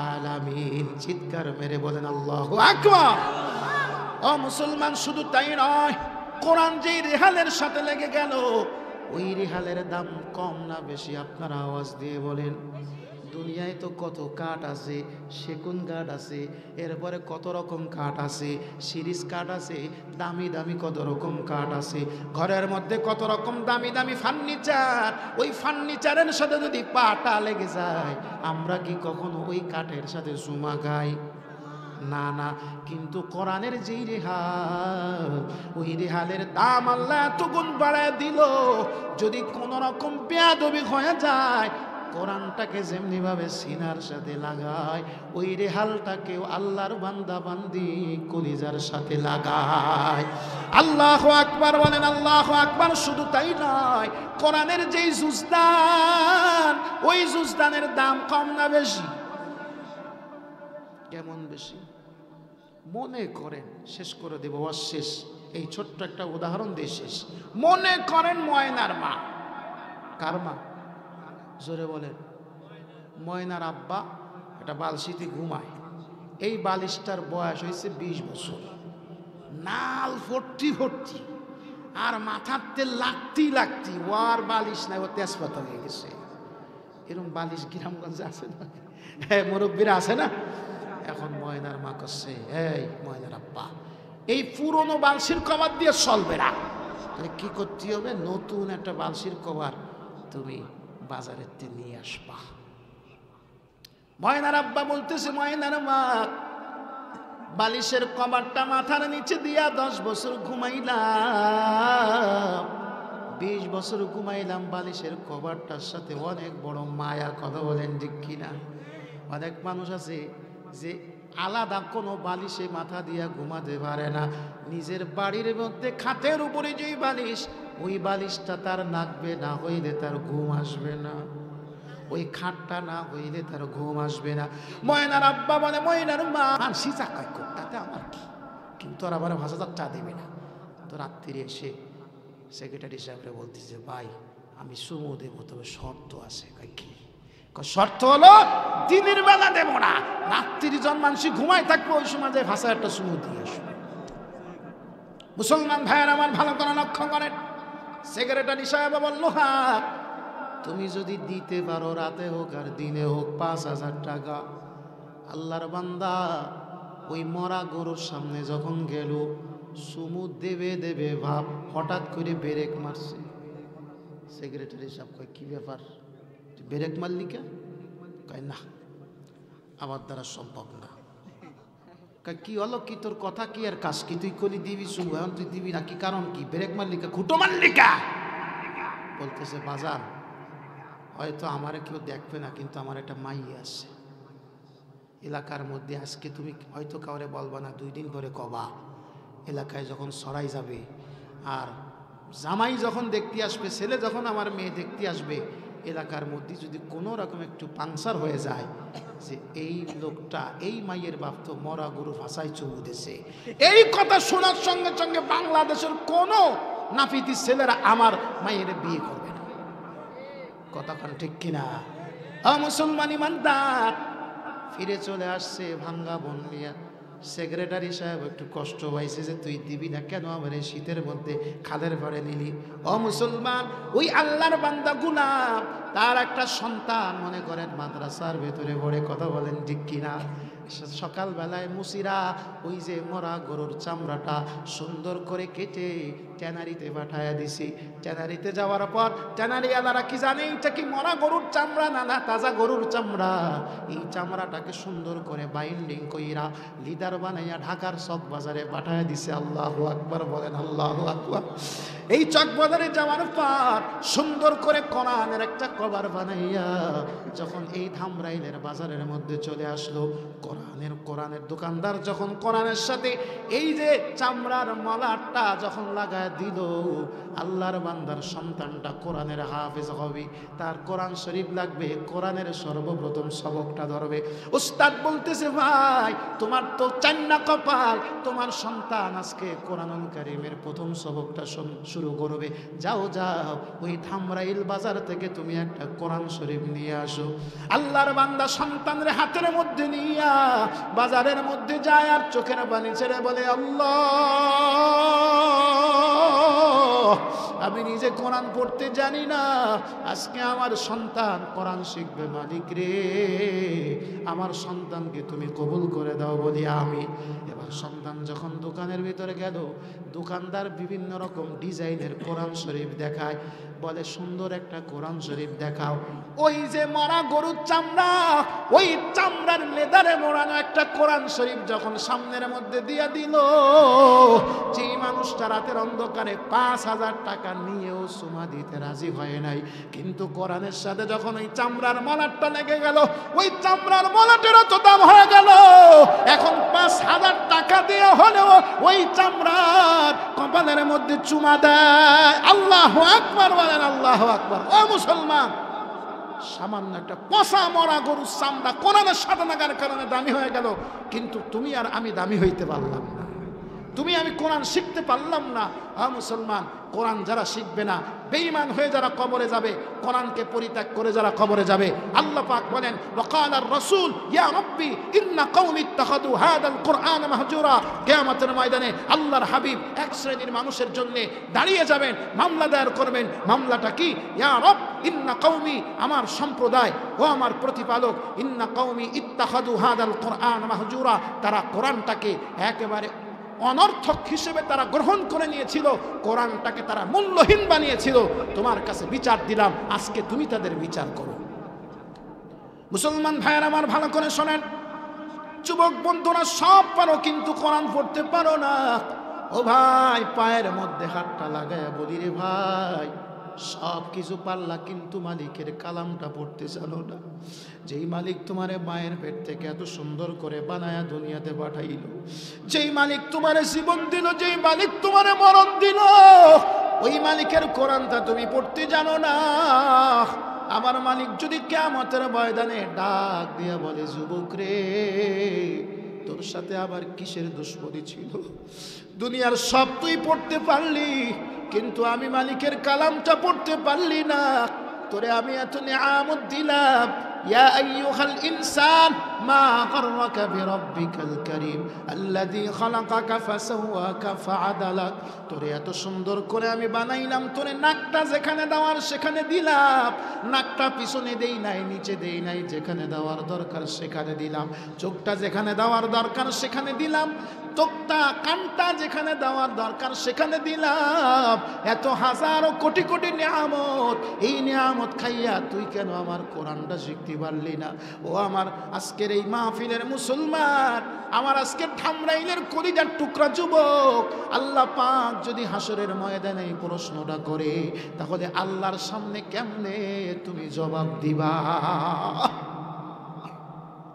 আলামিন। চিৎকার মেরে বলেন আল্লাহু আকবার। ও মুসলমান, শুধু তাই নয়, কোরআন যেই রেহালের সাথে লেগে গেল, ওই রেহালের দাম কম না বেশি? আপনারা আওয়াজ দিয়ে বলেন। দুনিয়ায় তো কত কাঠ আছে, সেগুন কাঠ আছে, এরপরে কত রকম কাঠ আছে, সিরিজ কাঠ আছে, দামি দামি কত রকম কাঠ আছে। ঘরের মধ্যে কত রকম দামি দামি ফার্নিচার, ওই ফার্নিচারের সাথে যদি পাটা লেগে যায়, আমরা কি কখনো ওই কাঠের সাথে চুমা খাই? না না। কিন্তু কোরআনের যেই রেহাল, ওই রেহালের দাম আল্লাহ এত গুণ বাড়ায় দিল। যদি কোন রকম বেয়াদবি হয়ে যায়, কোরআনটাকে যেমনি ভাবে সিনার সাথে লাগায়, ওই রেহালটাকেও আল্লাহর বান্দা বান্দি কলিজার সাথে লাগায়। আল্লাহু আকবার বলেন, আল্লাহু আকবার। শুধু তাই নয়, কোরআনের যেই জুজদান, ওই জুজদানের দাম কম না বেশি? কেমন বেশি? মনে করেন, শেষ করে দেব, শেষ, এই ছোট্ট একটা উদাহরণ দিয়ে শেষ। মনে করেন ময়নার মা। কার মা? জোরে বলেন। ময়নার আব্বা একটা বালশিতে ঘুমায়। এই বালিশটার বয়স হয়েছে 20 বছর, নাল ফর্টি আর মাথার তেল লাগতি ওয়ার বালিশ নাই, ও তেজপাতা হয়ে গেছে। এরকম বালিশ গ্রামগঞ্জে আছে না? হ্যাঁ, মুরব্বীরা আছে না? এখন ময়নার মা করছে, এই ময়নার আব্বা, এই পুরনো বালশির কভার দিয়ে চলবে না, তাহলে কি করতে হবে? নতুন একটা বালশির কভার তুমি বাজারের থেকে নিয়ে আসবা। ময়নার আব্বা বলতেছে, ময়নার মা, বালিশের কভারটা মাথার নিচে দিয়া 10 বছর ঘুমাইলাম, 20 বছর ঘুমাইলাম, বালিশের কভারটার সাথে অনেক বড় মায়া। কথা বলেন ঠিক কিনা? অনেক মানুষ আছে যে আলাদা কোনো বালিশে মাথা দিয়া ঘুমাতে পারে না। নিজের বাড়ির মধ্যে খাটের উপরে যেই বালিশ, ওই বালিশটা তার নাকবে না হইলে তার ঘুম আসবে না, ওই খাটটা না হইলে তার ঘুম আসবে না। ময়নার আব্বা বলে, ময়নার মা, মানসি চাকায় কোটটাতে আমার কি, কিন্তু আর আবার ভাষা চা দেবে না। তো রাত্রিরে এসে সেক্রেটারি সাহেবরে বলতেছে, ভাই আমি সুমো দেবো, তবে শর্ত আছে। কি শর্ত? হলো দিনের বেলা দেব না, রাত্রির জন মানুষ ঘুমায় থাকবে, ওই সময় ভাষা একটা সুমো দিয়ে আসবে। মুসলমান ভাইয়ের আমার ভালো করে লক্ষ্য করেন। সেক্রেটারি সাহেব বলল, হ্যাঁ তুমি যদি দিতে পারো, রাতে হোক আর দিনে হোক, 5000 টাকা। আল্লাহর বান্দা ওই মরা গরুর সামনে যখন গেল, সুমু দেবে ভাব, হঠাৎ করে ব্রেক মারছে, সেক্রেটারি সাহেব কয় কি ব্যাপার, তুই ব্রেক মারলি কে? কয় না, আমার দ্বারা সম্ভব না। কয় কি হলো, কি তোর কথা কি আর কাজ কি, তুই কলি দিবি শুভ, এখন তুই দিবি না, কি কারণ কি, ব্রেক মারলি কে, খুঁটো মারলি কে? বলতেছে বাজান, হয়তো আমারে কেউ দেখবে না, কিন্তু আমার একটা মাই আছে এলাকার মধ্যে, আজকে তুমি হয়তো কাউরে বলবা না, 2 দিন পরে কবা, এলাকায় যখন সরাই যাবে আর জামাই যখন দেখতে আসবে, ছেলে যখন আমার মেয়ে দেখতে আসবে, এলাকার মধ্যে যদি কোনো রকম একটু পাংচার হয়ে যায় যে এই লোকটা, এই মাইয়ের বাপ তো মরা গরু ভাষায় চুমু দিছে, এই কথা শোনার সঙ্গে সঙ্গে বাংলাদেশের কোনো নাপিতি ছেলেরা আমার মায়ের বিয়ে করবে না। কথা কোন ঠিক কিনা? মুসলমান ইমানদার ফিরে চলে আসছে ভাঙ্গা বন নিয়া। সেক্রেটারি সাহেব একটু কষ্ট পাইছে যে তুই দিবি না কেন আমার এই শীতের মধ্যে খাদের ভাড়ে নিলি। মুসলমান, ওই আল্লাহর বান্দা গুলাম, তার একটা সন্তান মনে করেন মাদ্রাসার ভেতরে পড়ে, কথা বলেন ঠিক কিনা? সকালবেলায় মুসিরা ওই যে মরা গরুর চামড়াটা সুন্দর করে কেটে ট্যানারিতে পাঠাইয়া দিছি। ট্যানারিতে যাওয়ার পর ট্যানারি আলারা কি জানে এটা কি মরা গরুর চামড়া না, না তাজা গরুর চামড়া। এই চামড়াটাকে সুন্দর করে বাইন্ডিং কইরা লিদার বানাইয়া ঢাকার চক বাজারে পাঠাইয়া দিছে। আল্লাহু আকবার বলেন, আল্লাহু আকবার। এই চক বাজারে যাওয়ার পর সুন্দর করে কোরআনের একটা কভার বানাইয়া যখন এই ধামরাইলের বাজারের মধ্যে চলে আসলো, কোরআনের দোকানদার যখন কোরআনের সাথে এই যে চামড়ার মলাটটা যখন লাগায় দিল, আল্লাহর বান্দার সন্তানটা কোরআনের হাফেজ হবে, তার কোরআন শরীফ লাগবে, কোরআনের সর্বপ্রথম সবকটা ধরবে। উস্তাদ বলতেছে ভাই তোমার তো চান্না কপাল, তোমার সন্তান আজকে কোরআনুল কারীমের প্রথম সবকটা শুরু করবে। যাও যাও ওই ধামরাইল বাজার থেকে তুমি একটা কোরআন শরীফ নিয়ে আসো। আল্লাহর বান্দা সন্তানের হাতের মধ্যে নিয়া বাজারের মধ্যে যায় আর চোখের পানি ছেড়ে বলে, আল্লাহ আমি নিজে কোরআন পড়তে জানি না, আজকে আমার সন্তান কোরআন শিখবে, মালিক রে আমার সন্তানকে তুমি কবুল করে দাও বলি আমি। এবার সন্তান যখন দোকানের ভিতরে গেল, দোকানদার বিভিন্ন রকম ডিজাইনের কোরআন শরীফ দেখায়, বলে সুন্দর একটা কোরআন শরীফ দেখাও। ওই যে মরা গরুর চামড়া, ওই চামড়ার লেদারে মোড়ানো একটা কোরআন শরীফ যখন সামনের মধ্যে দিয়ে দিল, যে মানুষটা রাতের অন্ধকারে 5,000 টাকা নিয়েও সুমা দিতে রাজি হয় নাই, কিন্তু কোরআনের সাথে যখন ওই চামড়ার মলাটটা লেগে গেল, ওই চামড়ার মলাটেরও তো দাম হয়ে গেল। এখন 5,000 টাকা দিয়ে হলেও ওই চামড়ার কপালের মধ্যে চুমা দেয়। আল্লাহু আকবার বলেন, আল্লাহু আকবার। ও মুসলমান, সামান্য একটা পচা মরা গরুর চামড়া কোরআনের সাথে লাগার কারণে দামি হয়ে গেল, কিন্তু তুমি আর আমি দামি হইতে পারলাম না, তুমি আমি কোরআন শিখতে পারলাম না। মুসলমান, কোরআন যারা শিখবে না, বেঈমান হয়ে যারা কবরে যাবে, কোরআনকে পরিত্যাগ করে যারা কবরে যাবে, আল্লাহ পাক বলেন ওয়াকালার রাসূল ইয়া রাব্বি ইন্না কওমি ইত্তাখাযু হাদাল কুরআন মাহজুরা। কিয়ামতের ময়দানে আল্লাহর হাবিব এক শ্রেণীর মানুষের জন্য দাঁড়িয়ে যাবেন, মামলা দায়ের করবেন। মামলাটা কি? ইয়া রব ইন্না কওমি, আমার সম্প্রদায় ও আমার প্রতিপালক, ইন্না কওমি ইত্তাখাযু হাদাল কুরআন মাহজুরা, তারা কোরআনটাকে একেবারে অনর্থক হিসেবে তারা গ্রহণ করে নিয়েছিল, কোরআনটাকে তারা মূল্যহীন বানিয়েছিল। তোমার কাছে বিচার দিলাম, আজকে তুমি তাদের বিচার করো। মুসলমান ভাইয়ের আমার ভালো করে শোনেন, যুবক বন্ধুরা সব পারো কিন্তু কোরআন পড়তে পারো না। ও ভাই, পায়ের মধ্যে হাতটা লাগায় বলি রে ভাই, সব কিছু পারলা কিন্তু মালিকের কালামটা পড়তে জানো না। যেই মালিক তোমারে মায়ের পেট থেকে এত সুন্দর করে বানায়া দুনিয়াতে পাঠাইল, যেই মালিক তোমারে জীবন দিল, যেই মালিক তোমারে মরণ দিল, ওই মালিকের কোরআনটা তুমি পড়তে জানো না। আমার মালিক যদি কিয়ামতের ময়দানে ডাক দিয়া বলে, যুবক রে তোর সাথে আবার কিসের দুশ্মনী ছিল? দুনিয়ার সব তুই পড়তে পারলি, কিন্তু আমি মালিকের কালামটা পড়তে পারলি না। তোরে আমি এত নিয়ামত দিলাম, ইয়া আইয়ুহাল ইনসান মা গররাকা বিরাব্বিকাল কারীম আল্লাযী খালাকাকা ফাসাওয়াকা ফাআদালাক। তোরে এত সুন্দর করে আমি বানাইলাম, তোরে নাকটা যেখানে দেওয়ার সেখানে দিলাম, নাকটা পিছনে দেই নাই, নিচে দেই নাই, যেখানে দেওয়ার দরকার সেখানে দিলাম, চোখটা যেখানে দেওয়ার দরকার সেখানে দিলাম, তোকটা কানটা যেখানে দেওয়ার দরকার সেখানে দিলাম। এত হাজারো কোটি কোটি নিয়ামত, এই নিয়ামত খাইয়া তুই কেন আমার কোরআনটা শিখতে পারলি না? ও আমার আজকের এই মাহফিলের মুসলমান, আমার আজকের ধামরাইলের কলিজার টুকরা যুবক, আল্লাহ পাক যদি হাসরের ময়দানে এই প্রশ্নটা করে, তাহলে আল্লাহর সামনে কেমনে তুমি জবাব দিবা?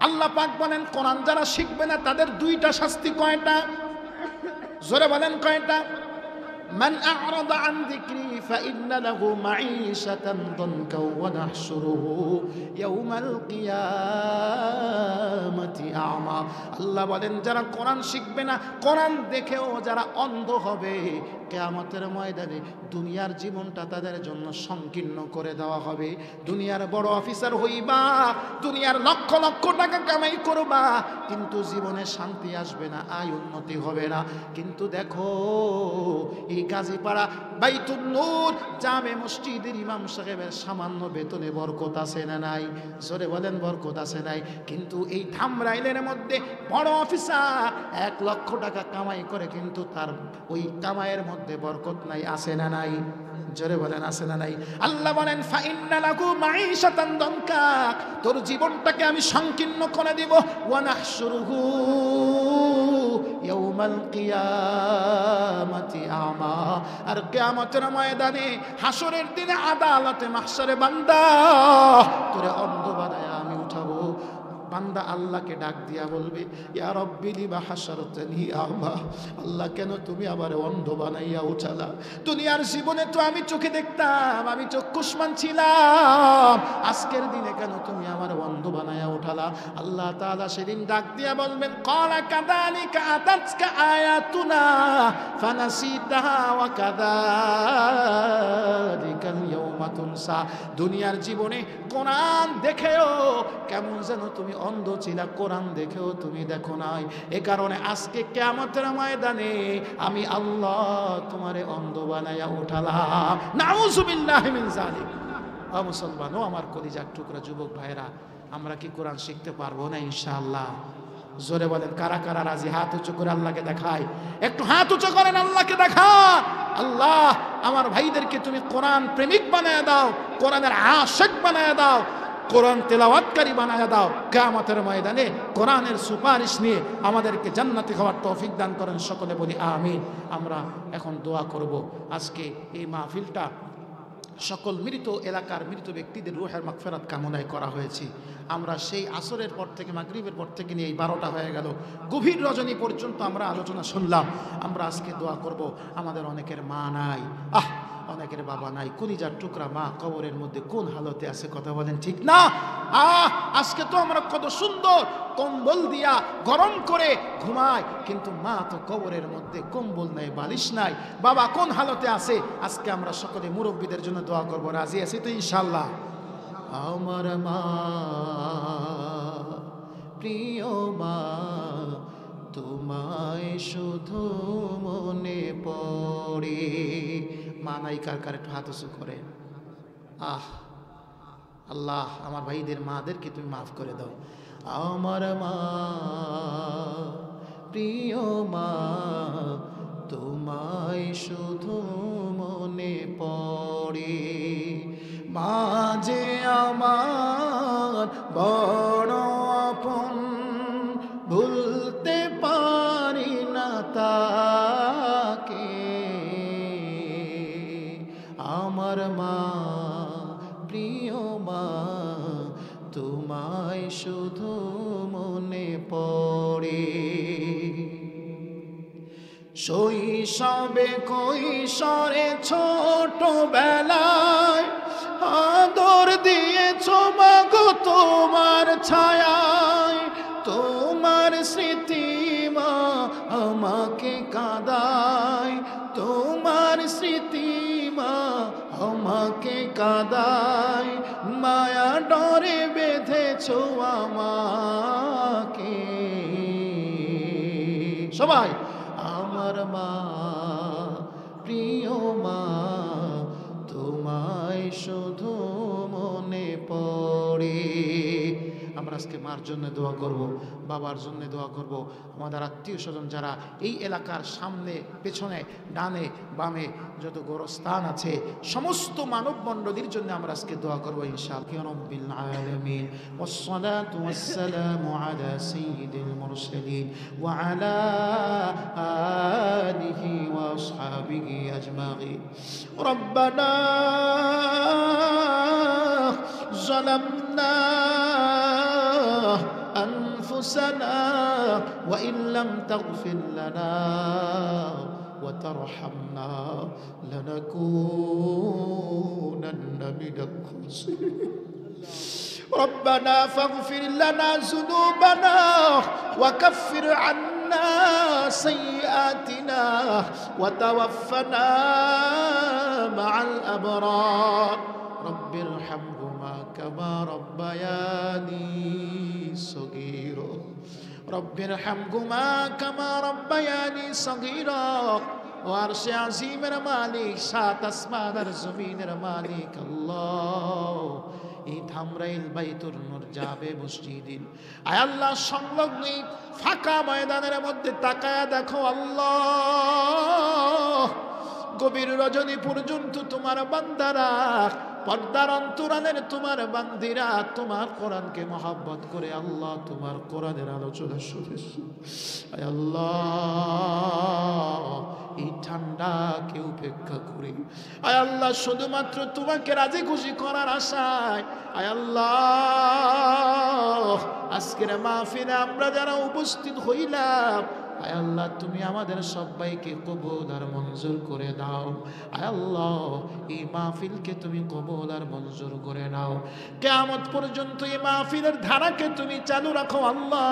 আল্লাহ পাক বলেন, কোরআন যারা শিখবে না তাদের দুইটা শাস্তি। কয়টা? জোরে বলেন কয়টা? মান আ'রাদা আন যিকরি ফাইন্না লাহু মাঈশাতান দানকা ওয়া নাহশুরুহু ইয়াওমাল কিয়ামাতি আ'মা। আল্লাহ বলেন, যারা কোরআন শিখবে না, কোরআন দেখেও যারা অন্ধ হবে, কিয়ামতের ময়দানে দুনিয়ার জীবনটা তাদের জন্য সংকীর্ণ করে দেওয়া হবে। দুনিয়ার বড় অফিসার হইবা, দুনিয়ার লক্ষ লক্ষ টাকা কামাই করবা, কিন্তু জীবনে শান্তি আসবে না, আয় উন্নতি হবে না। কিন্তু দেখো, এই গাজীপাড়া বাইতুন নূর জামে মসজিদের ইমাম সাহেবের সামান্য বেতনে বরকত আছে না নাই? জোরে বলেন, বরকত আছে নাই? কিন্তু এই ধামরাইলের মধ্যে বড় অফিসার 1 লক্ষ টাকা কামাই করে, কিন্তু তার ওই কামাইয়ের মধ্যে বরকত নাই, আছে না নাই? জোরে বলেন, আছে না নাই? আল্লাহ বলেন, ফাইন্না লাহু মাঈশাতান দানকা, তোর জীবনটাকে আমি সংকীর্ণ করে দিব। ওয়া নাহশুরুহু ইয়াওমাল কিয়ামাতি আ'মা, আর কিয়ামতের ময়দানে হাসরের দিনে আদালতে মাহশারে বান্দা তোরে অন্ধ বানায়া আমি উঠাবো। বান্দা আল্লাহকে ডাক দিয়া বলবে, ইয়া রব্বি লিমা হাশারতানি আ'মা, আল্লাহ কেন তুমি আমারে অন্ধ বানাইয়া উঠালা? দুনিয়ার জীবনে তো আমি চোখে দেখতাম, আমি চক্ষুষ্মান ছিলাম, আজকের দিনে কেন তুমি আমারে অন্ধ বানাইয়া উঠালা? আল্লাহ তাআলা সেদিন ডাক দিয়া বলবেন, ক্বালা কাযালিকা আতাতকা আয়াতুনা ফানাসিতাহা ওয়া কাযালিকাল ইয়াওমা তুনসা। দুনিয়ার জীবনে কোরআন দেখেও কেমন যেন তুমি অন্ধ ছিলা, কোরআন দেখেও তুমি দেখো নাই। এ কারণে আজকে কিয়ামতের ময়দানে আমি আল্লাহ তোমারে অন্ধ বানায়া উঠালাম। নাউযুবিল্লাহি মিন যালিক। ও মুসলমান, ও আমার কলিজার টুকরা যুবক ভাইরা, আমরা কি কোরআন শিখতে পারবো না ইনশাআল্লাহ? জোরে বলেন, কারা কারা রাজি? হাত উঁচু করে আল্লাহকে দেখায়, একটু হাত উঁচু করেন, আল্লাহকে দেখান। আল্লাহ, আমার ভাইদেরকে তুমি কোরআন প্রেমিক বানায় দাও, কোরআনের আশিক বানায় দাও, কোরআন তেলাওয়াতকারী বানায় দাও। কিয়ামতের ময়দানে কোরআনের সুপারিশ নিয়ে আমাদেরকে জান্নাতি হওয়ার তৌফিক দান করেন। সকলে বলি আমিন। আমরা এখন দোয়া করব। আজকে এই মাহফিলটা সকল মৃত এলাকার মৃত ব্যক্তিদের রূহের মাগফিরাত কামনায় করা হয়েছে। আমরা সেই আসরের পর থেকে, মাগরিবের পর থেকে নিয়ে এই 12টা হয়ে গেল, গভীর রজনী পর্যন্ত আমরা আলোচনা শুনলাম। আমরা আজকে দোয়া করব। আমাদের অনেকের মা নাই, অনেকের বাবা নাই, কলিজার টুকরা মা কবরের মধ্যে কোন হালতে আছে, কথা বলেন ঠিক না? আজকে তো আমরা কত সুন্দর কম্বল দিয়া গরম করে ঘুমাই, কিন্তু মা তো কবরের মধ্যে কম্বল নাই, বালিশ নাই, বাবা কোন হালতে আছে? আজকে আমরা সকলে মুরব্বীদের জন্য দোয়া করব। রাজি আছি তো ইনশাআল্লাহ? আমার মা, প্রিয় মা, তোমায় শুধু মনে পড়ে। মা নাই কার কার? একটু হাত উঁচু করে। আল্লাহ, আমার ভাইদের মাদেরকে তুমি মাফ করে দাও। আমার মা, প্রিয় মা, তোমায় শুধু মনে পড়ে। মা যে আমার বড় আপন, ভুলতে পারি না তাকে। আমার মা, প্রিয় মা, তোমায় শুধু মনে পড়ে। শৈশবে কৈশোরে ছোটবেলায় আদর দিয়েছ মাগো তোমার ছায়ায়। তোমার স্মৃতি মা আমাকে কাঁদায়, তোমার স্মৃতি মা আমাকে কাদায় মায়া ডরে বেঁধেছো আমাকে। সবাই আমার মা, প্রিয় মা, তোমায় শুধু মনে পড়ে। আমরা আজকে মার জন্য দোয়া করব, বাবার জন্য দোয়া করব, আমাদের আত্মীয় স্বজন যারা এই এলাকার সামনে পেছনে ডানে বামে যত গোরস্থান আছে সমস্ত মানব মণ্ডলীর জন্য আমরা আজকে দোয়া করব ইনশাআল্লাহ। রাব্বিল আলামিন ওয়াসসালাতু ওয়াসসালামু আলা সাইয়্যিদিল মুরসালিন ওয়া আলা আলিহি ওয়া আসহাবিহি আজমাইন। রব্বানা ظلمنا أنفسنا وإن لم تغفر لنا وترحمنا لنكونن من الخاسرين ربنا فاغفر لنا ذنوبنا وكفر عنا سيئاتنا وتوفنا مع الأبرار رب ارحمهما كما ربياني صغيرا رب ارحمهما كما ربياني صغيرا وعرش عظيم المالك সাত আসমানের জমিনের মালিক আল্লাহ এই ধামরাইল বাইতুর নূর জাবে মসজিদিন আয় আল্লাহ সংলগ্ন ফাঁকা ময়দানের মধ্যে তাকায়া দেখো আল্লাহ গভীর রজনী পর্যন্ত তোমার বান্দারা পর্দার অন্তরালের তোমার বান্দিরা তোমার কোরআনকে মহব্বত করে আল্লাহ তোমার কোরআনের আলোচনা শুনেছে আয় আল্লাহ এই ঠান্ডাকে উপেক্ষা করি আয় আল্লাহ শুধুমাত্র তোমাকে রাজি খুশি করার আশায় আয় আল্লাহ আজকের মাহফিলে আমরা যারা উপস্থিত হইলাম আয় আল্লাহ তুমি আমাদের সবাইকে কবুল আর মঞ্জুর করে দাও আয় আল্লাহ এই মাহফিলকে তুমি কবুল আর মঞ্জুর করে নাও কিয়ামত পর্যন্ত এই মাহফিলের ধারাকে তুমি চালু রাখো আল্লাহ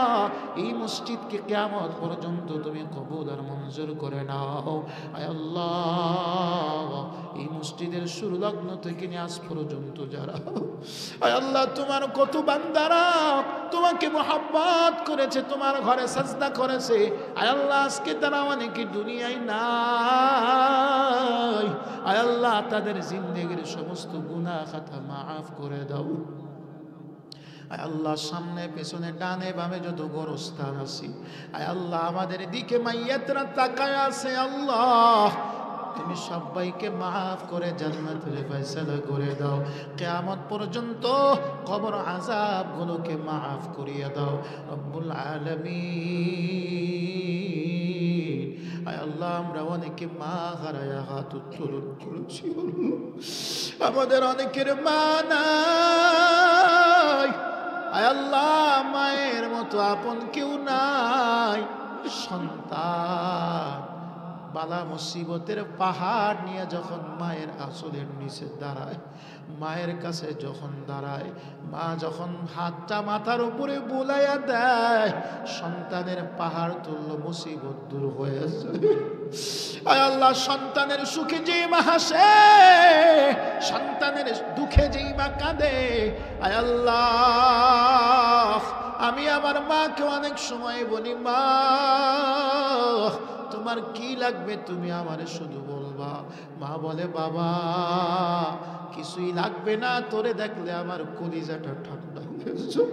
এই মসজিদকে কিয়ামত পর্যন্ত তুমি কবুল আর মঞ্জুর করে নাও আয় আল্লাহ এই মসজিদের শুরু লগ্ন থেকে নিয়ে আজ পর্যন্ত যারা আয় আল্লাহ তোমার কত বান্দারা তোমাকে মহব্বত করেছে তোমার ঘরে সাজদা করেছে আয় আল্লাহ আজকে তারা অনেকে দুনিয়ায় নাই আয় আল্লাহ তাদের জিন্দেগির সমস্ত গুনাহ খাতা মাফ করে দাও আয় আল্লাহ সামনে পেছনে ডানে বামে যত গোরস্থান আছে আয় আল্লাহ আমাদের দিকে মাইয়াতরা তাকায় আছে আল্লাহ তুমি সবাইকে মাফ করে জান্নাতের ফয়সালা করে দাও কিয়ামত পর্যন্ত কবর আযাবগুলোকে মাফ করিয়ে দাও রব্বুল আলামিন আয় আল্লাহ আমরা অনেকে মা হারায়া হাত উত্তোলন করেছি আমাদের অনেকের মা নাই আয় আল্লাহ মায়ের মতো আপন কেউ নাই সন্তান বালা মুসিবতের পাহাড় নিয়ে যখন মায়ের আঁচলের নিচে দাঁড়ায় মায়ের কাছে যখন দাঁড়ায় মা যখন হাতটা মাথার উপরে বুলাইয়া দেয় সন্তানের পাহাড় তুল্য মুসিবত দূর হয়ে যায় আয় আল্লাহ সন্তানের সুখে যেই মা হাসে সন্তানের দুঃখে যেই মা কাঁদে আয় আল্লাহ আমি আমার মাকে অনেক সময় বলি মা তোমার কি লাগবে তুমি আমারে শুধু বলবা মা বলে বাবা কিছুই লাগবে না তোরে দেখলে আমার কলিজাটা ঠান্ডা হয়ে যায়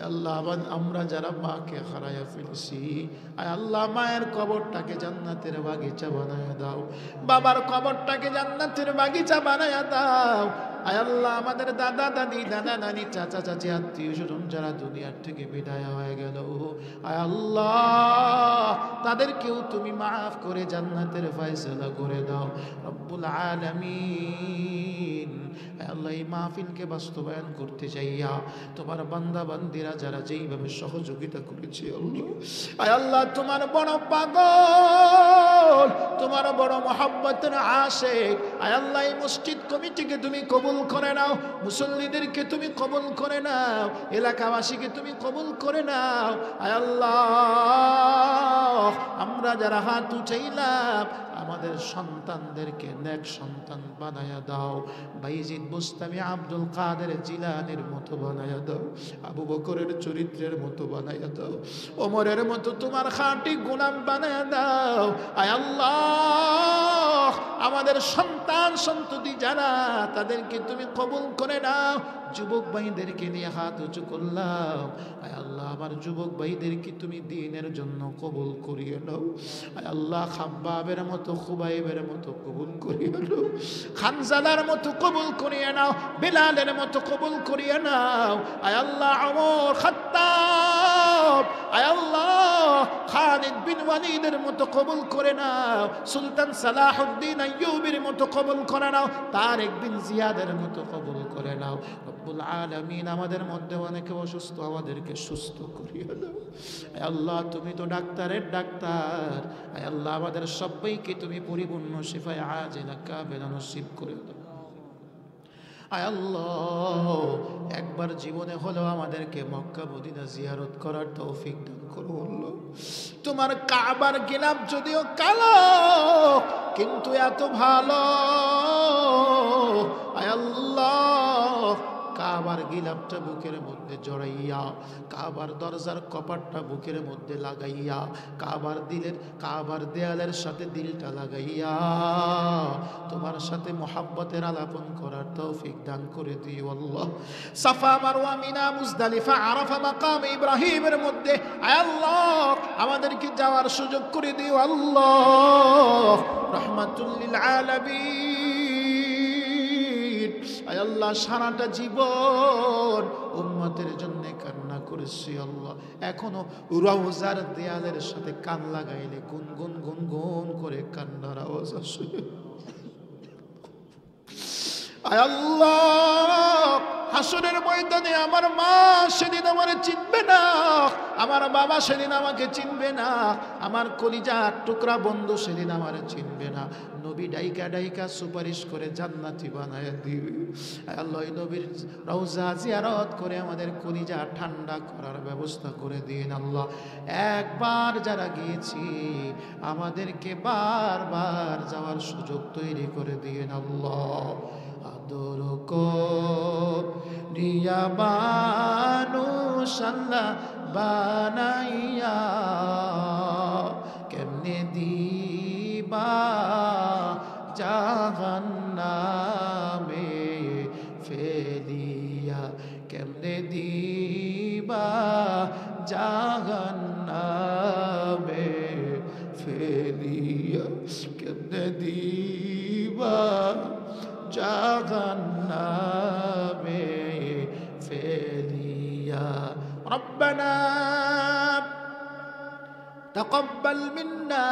আল্লাহ আমরা যারা মাকে হারাইয়া ফেলছি আয় আল্লাহ মায়ের কবরটাকে জান্নাতের বাগিচা বানায় দাও বাবার কবরটাকে জান্নাতের বাগিচা বানায় দাও আয় আল্লাহ আমাদের দাদা দাদি দাদা নানি চাচা চাচি আত্মীয় স্বজন যারা দুনিয়ার থেকে বিদায় হয়ে গেল আয় আল্লাহ তাদেরকেও তুমি মাফ করে জান্নাতের ফয়সালা করে দাও রব্বুল আলামিন আয় আল্লাহ এই মাহফিলকে বাস্তবায়ন করতে চাইয়া তোমার বান্দা বান্দিরা যারা যেইভাবে সহযোগিতা করেছে আয় আল্লাহ তোমার বড় পাগল তোমার বড় মহব্বতের আশিক আয় আল্লাহ এই মসজিদ কমিটিকে তুমি কবুল করে নাও মুসল্লিদেরকে তুমি কবুল করে নাও এলাকাবাসীকে তুমি কবুল করে নাও আয় আল্লাহ আমরা যারা হাত উঠাইলাম আমাদের সন্তানদেরকে নেক সন্তান বানায়া দাও। বাইজিদ বুস্তামি আব্দুল কাদের জিলানীর মতো বানায়া দাও, আবু বকরের চরিত্রের মতো বানায়া দাও, ওমরের মতো তোমার খাঁটি গোলাম বানায়া দাও। আয় আল্লাহ, আমাদের সন্তান সন্ততি যারা, তাদেরকে তুমি কবুল করে নাও। যুবক ভাইদেরকে নিয়ে হাত উঁচু করলাম, আয় আল্লাহ আমার যুবক ভাইদেরকে তুমি দ্বীনের জন্য কবুল করিয়ে নাও। আয় আল্লাহ খাব্বাবের মতো, খুবাইবের মতো কবুল করিয়ে নাও, খানজালার মতো কবুল করিয়ে নাও, বিলালের মতো কবুল করিয়ে নাও। আয় আল্লাহ ওমর, খাত্তাব, আয় আল্লাহ খালিদ বিন ওয়ালিদের মতো কবুল করে নাও, সুলতান সালাহুদ্দিন আইয়ুবের মতো কবুল করে নাও, তারেক বিন জিয়াদের মতো কবুল করে নাও। রব্বুল আলামিন, আমাদের মধ্যে অনেকে অসুস্থ, আমাদেরকে সুস্থ করিয়ে দাও। আয় আল্লাহ তুমি তো ডাক্তারের ডাক্তার, আয় আল্লাহ আমাদের সবাইকে তুমি পরিপূর্ণ শিফায়ে আজিলা কামিলা নসিব করে দাও। আয় আল্লাহ একবার জীবনে হলেও আমাদেরকে মক্কা মদিনা জিয়ারত করার তৌফিক দান করো আল্লাহ। তোমার কাবার গিলাফ যদিও কালো, কিন্তু এত ভালো। আয় আল্লাহ কাবার গিলাফটা বুকের মধ্যে জড়াইয়া, কাবার দরজার কপাটটা বুকের মধ্যে লাগাইয়া, কাবার দেয়ালের সাথে দিলটা লাগাইয়া তোমার সাথে মোহাব্বতের আলাপন করার তৌফিক দান করে দিও আল্লাহ। সাফা মারওয়া মিনা মুজদালিফা আরাফা মাকাম ইব্রাহিমের মধ্যে আয় আল্লাহ আমাদেরকে যাওয়ার সুযোগ করে দিও আল্লাহ। রাহমাতুল লিল আলামিন, আয় আল্লাহ সারাটা জীবন উম্মতের জন্য কান্না করেছি আল্লাহ, এখনো রওজার দেয়ালের সাথে কান লাগাইলে গুনগুন গুনগুন করে কান্নার আওয়াজ আসে। আয় আল্লাহ হাসরের ময়দানে আমার মা সেদিন আমার চিনবে না, আমার বাবা সেদিন আমাকে চিনবে না, আমার কলিজার টুকরা বন্ধু সেদিন আমার চিনবে না। নবী ডাইকা ডাইকা সুপারিশ করে জান্নাতি বানায় দিবে। আল্লাহ নবীর রওজা জিয়ারত করে আমাদের কলিজা ঠান্ডা করার ব্যবস্থা করে দিন আল্লাহ। একবার যারা গিয়েছি আমাদেরকে বারবার যাওয়ার সুযোগ তৈরি করে দিন আল্লাহ। আদর করিয়া মানুষ আল্লাহ বানাইয়া, কেমনে দিবা জাহান্নামে ফেলিয়া, কেমনে দিবা জাহান্নামে ফেলিয়া, কেমনে দিবা জাহান্নামে ফেলিয়া। রব্বানা তাকাব্বাল মিন্না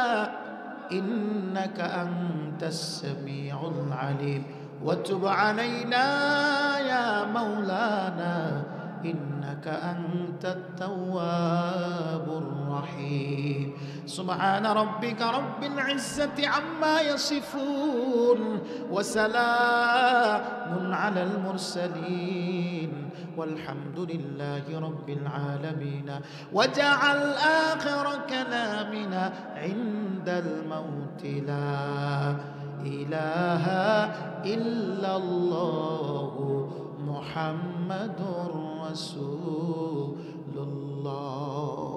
إنك أنت السميع العليم وتب علينا يا مولانا إنك أنت التواب الرحيم. سبحان ربك رب العزة عما يصفون وسلام على المرسلين والحمد لله رب العالمين. وجعل آخر كلامنا عند الموت لا إله إلا الله محمد رسول الله.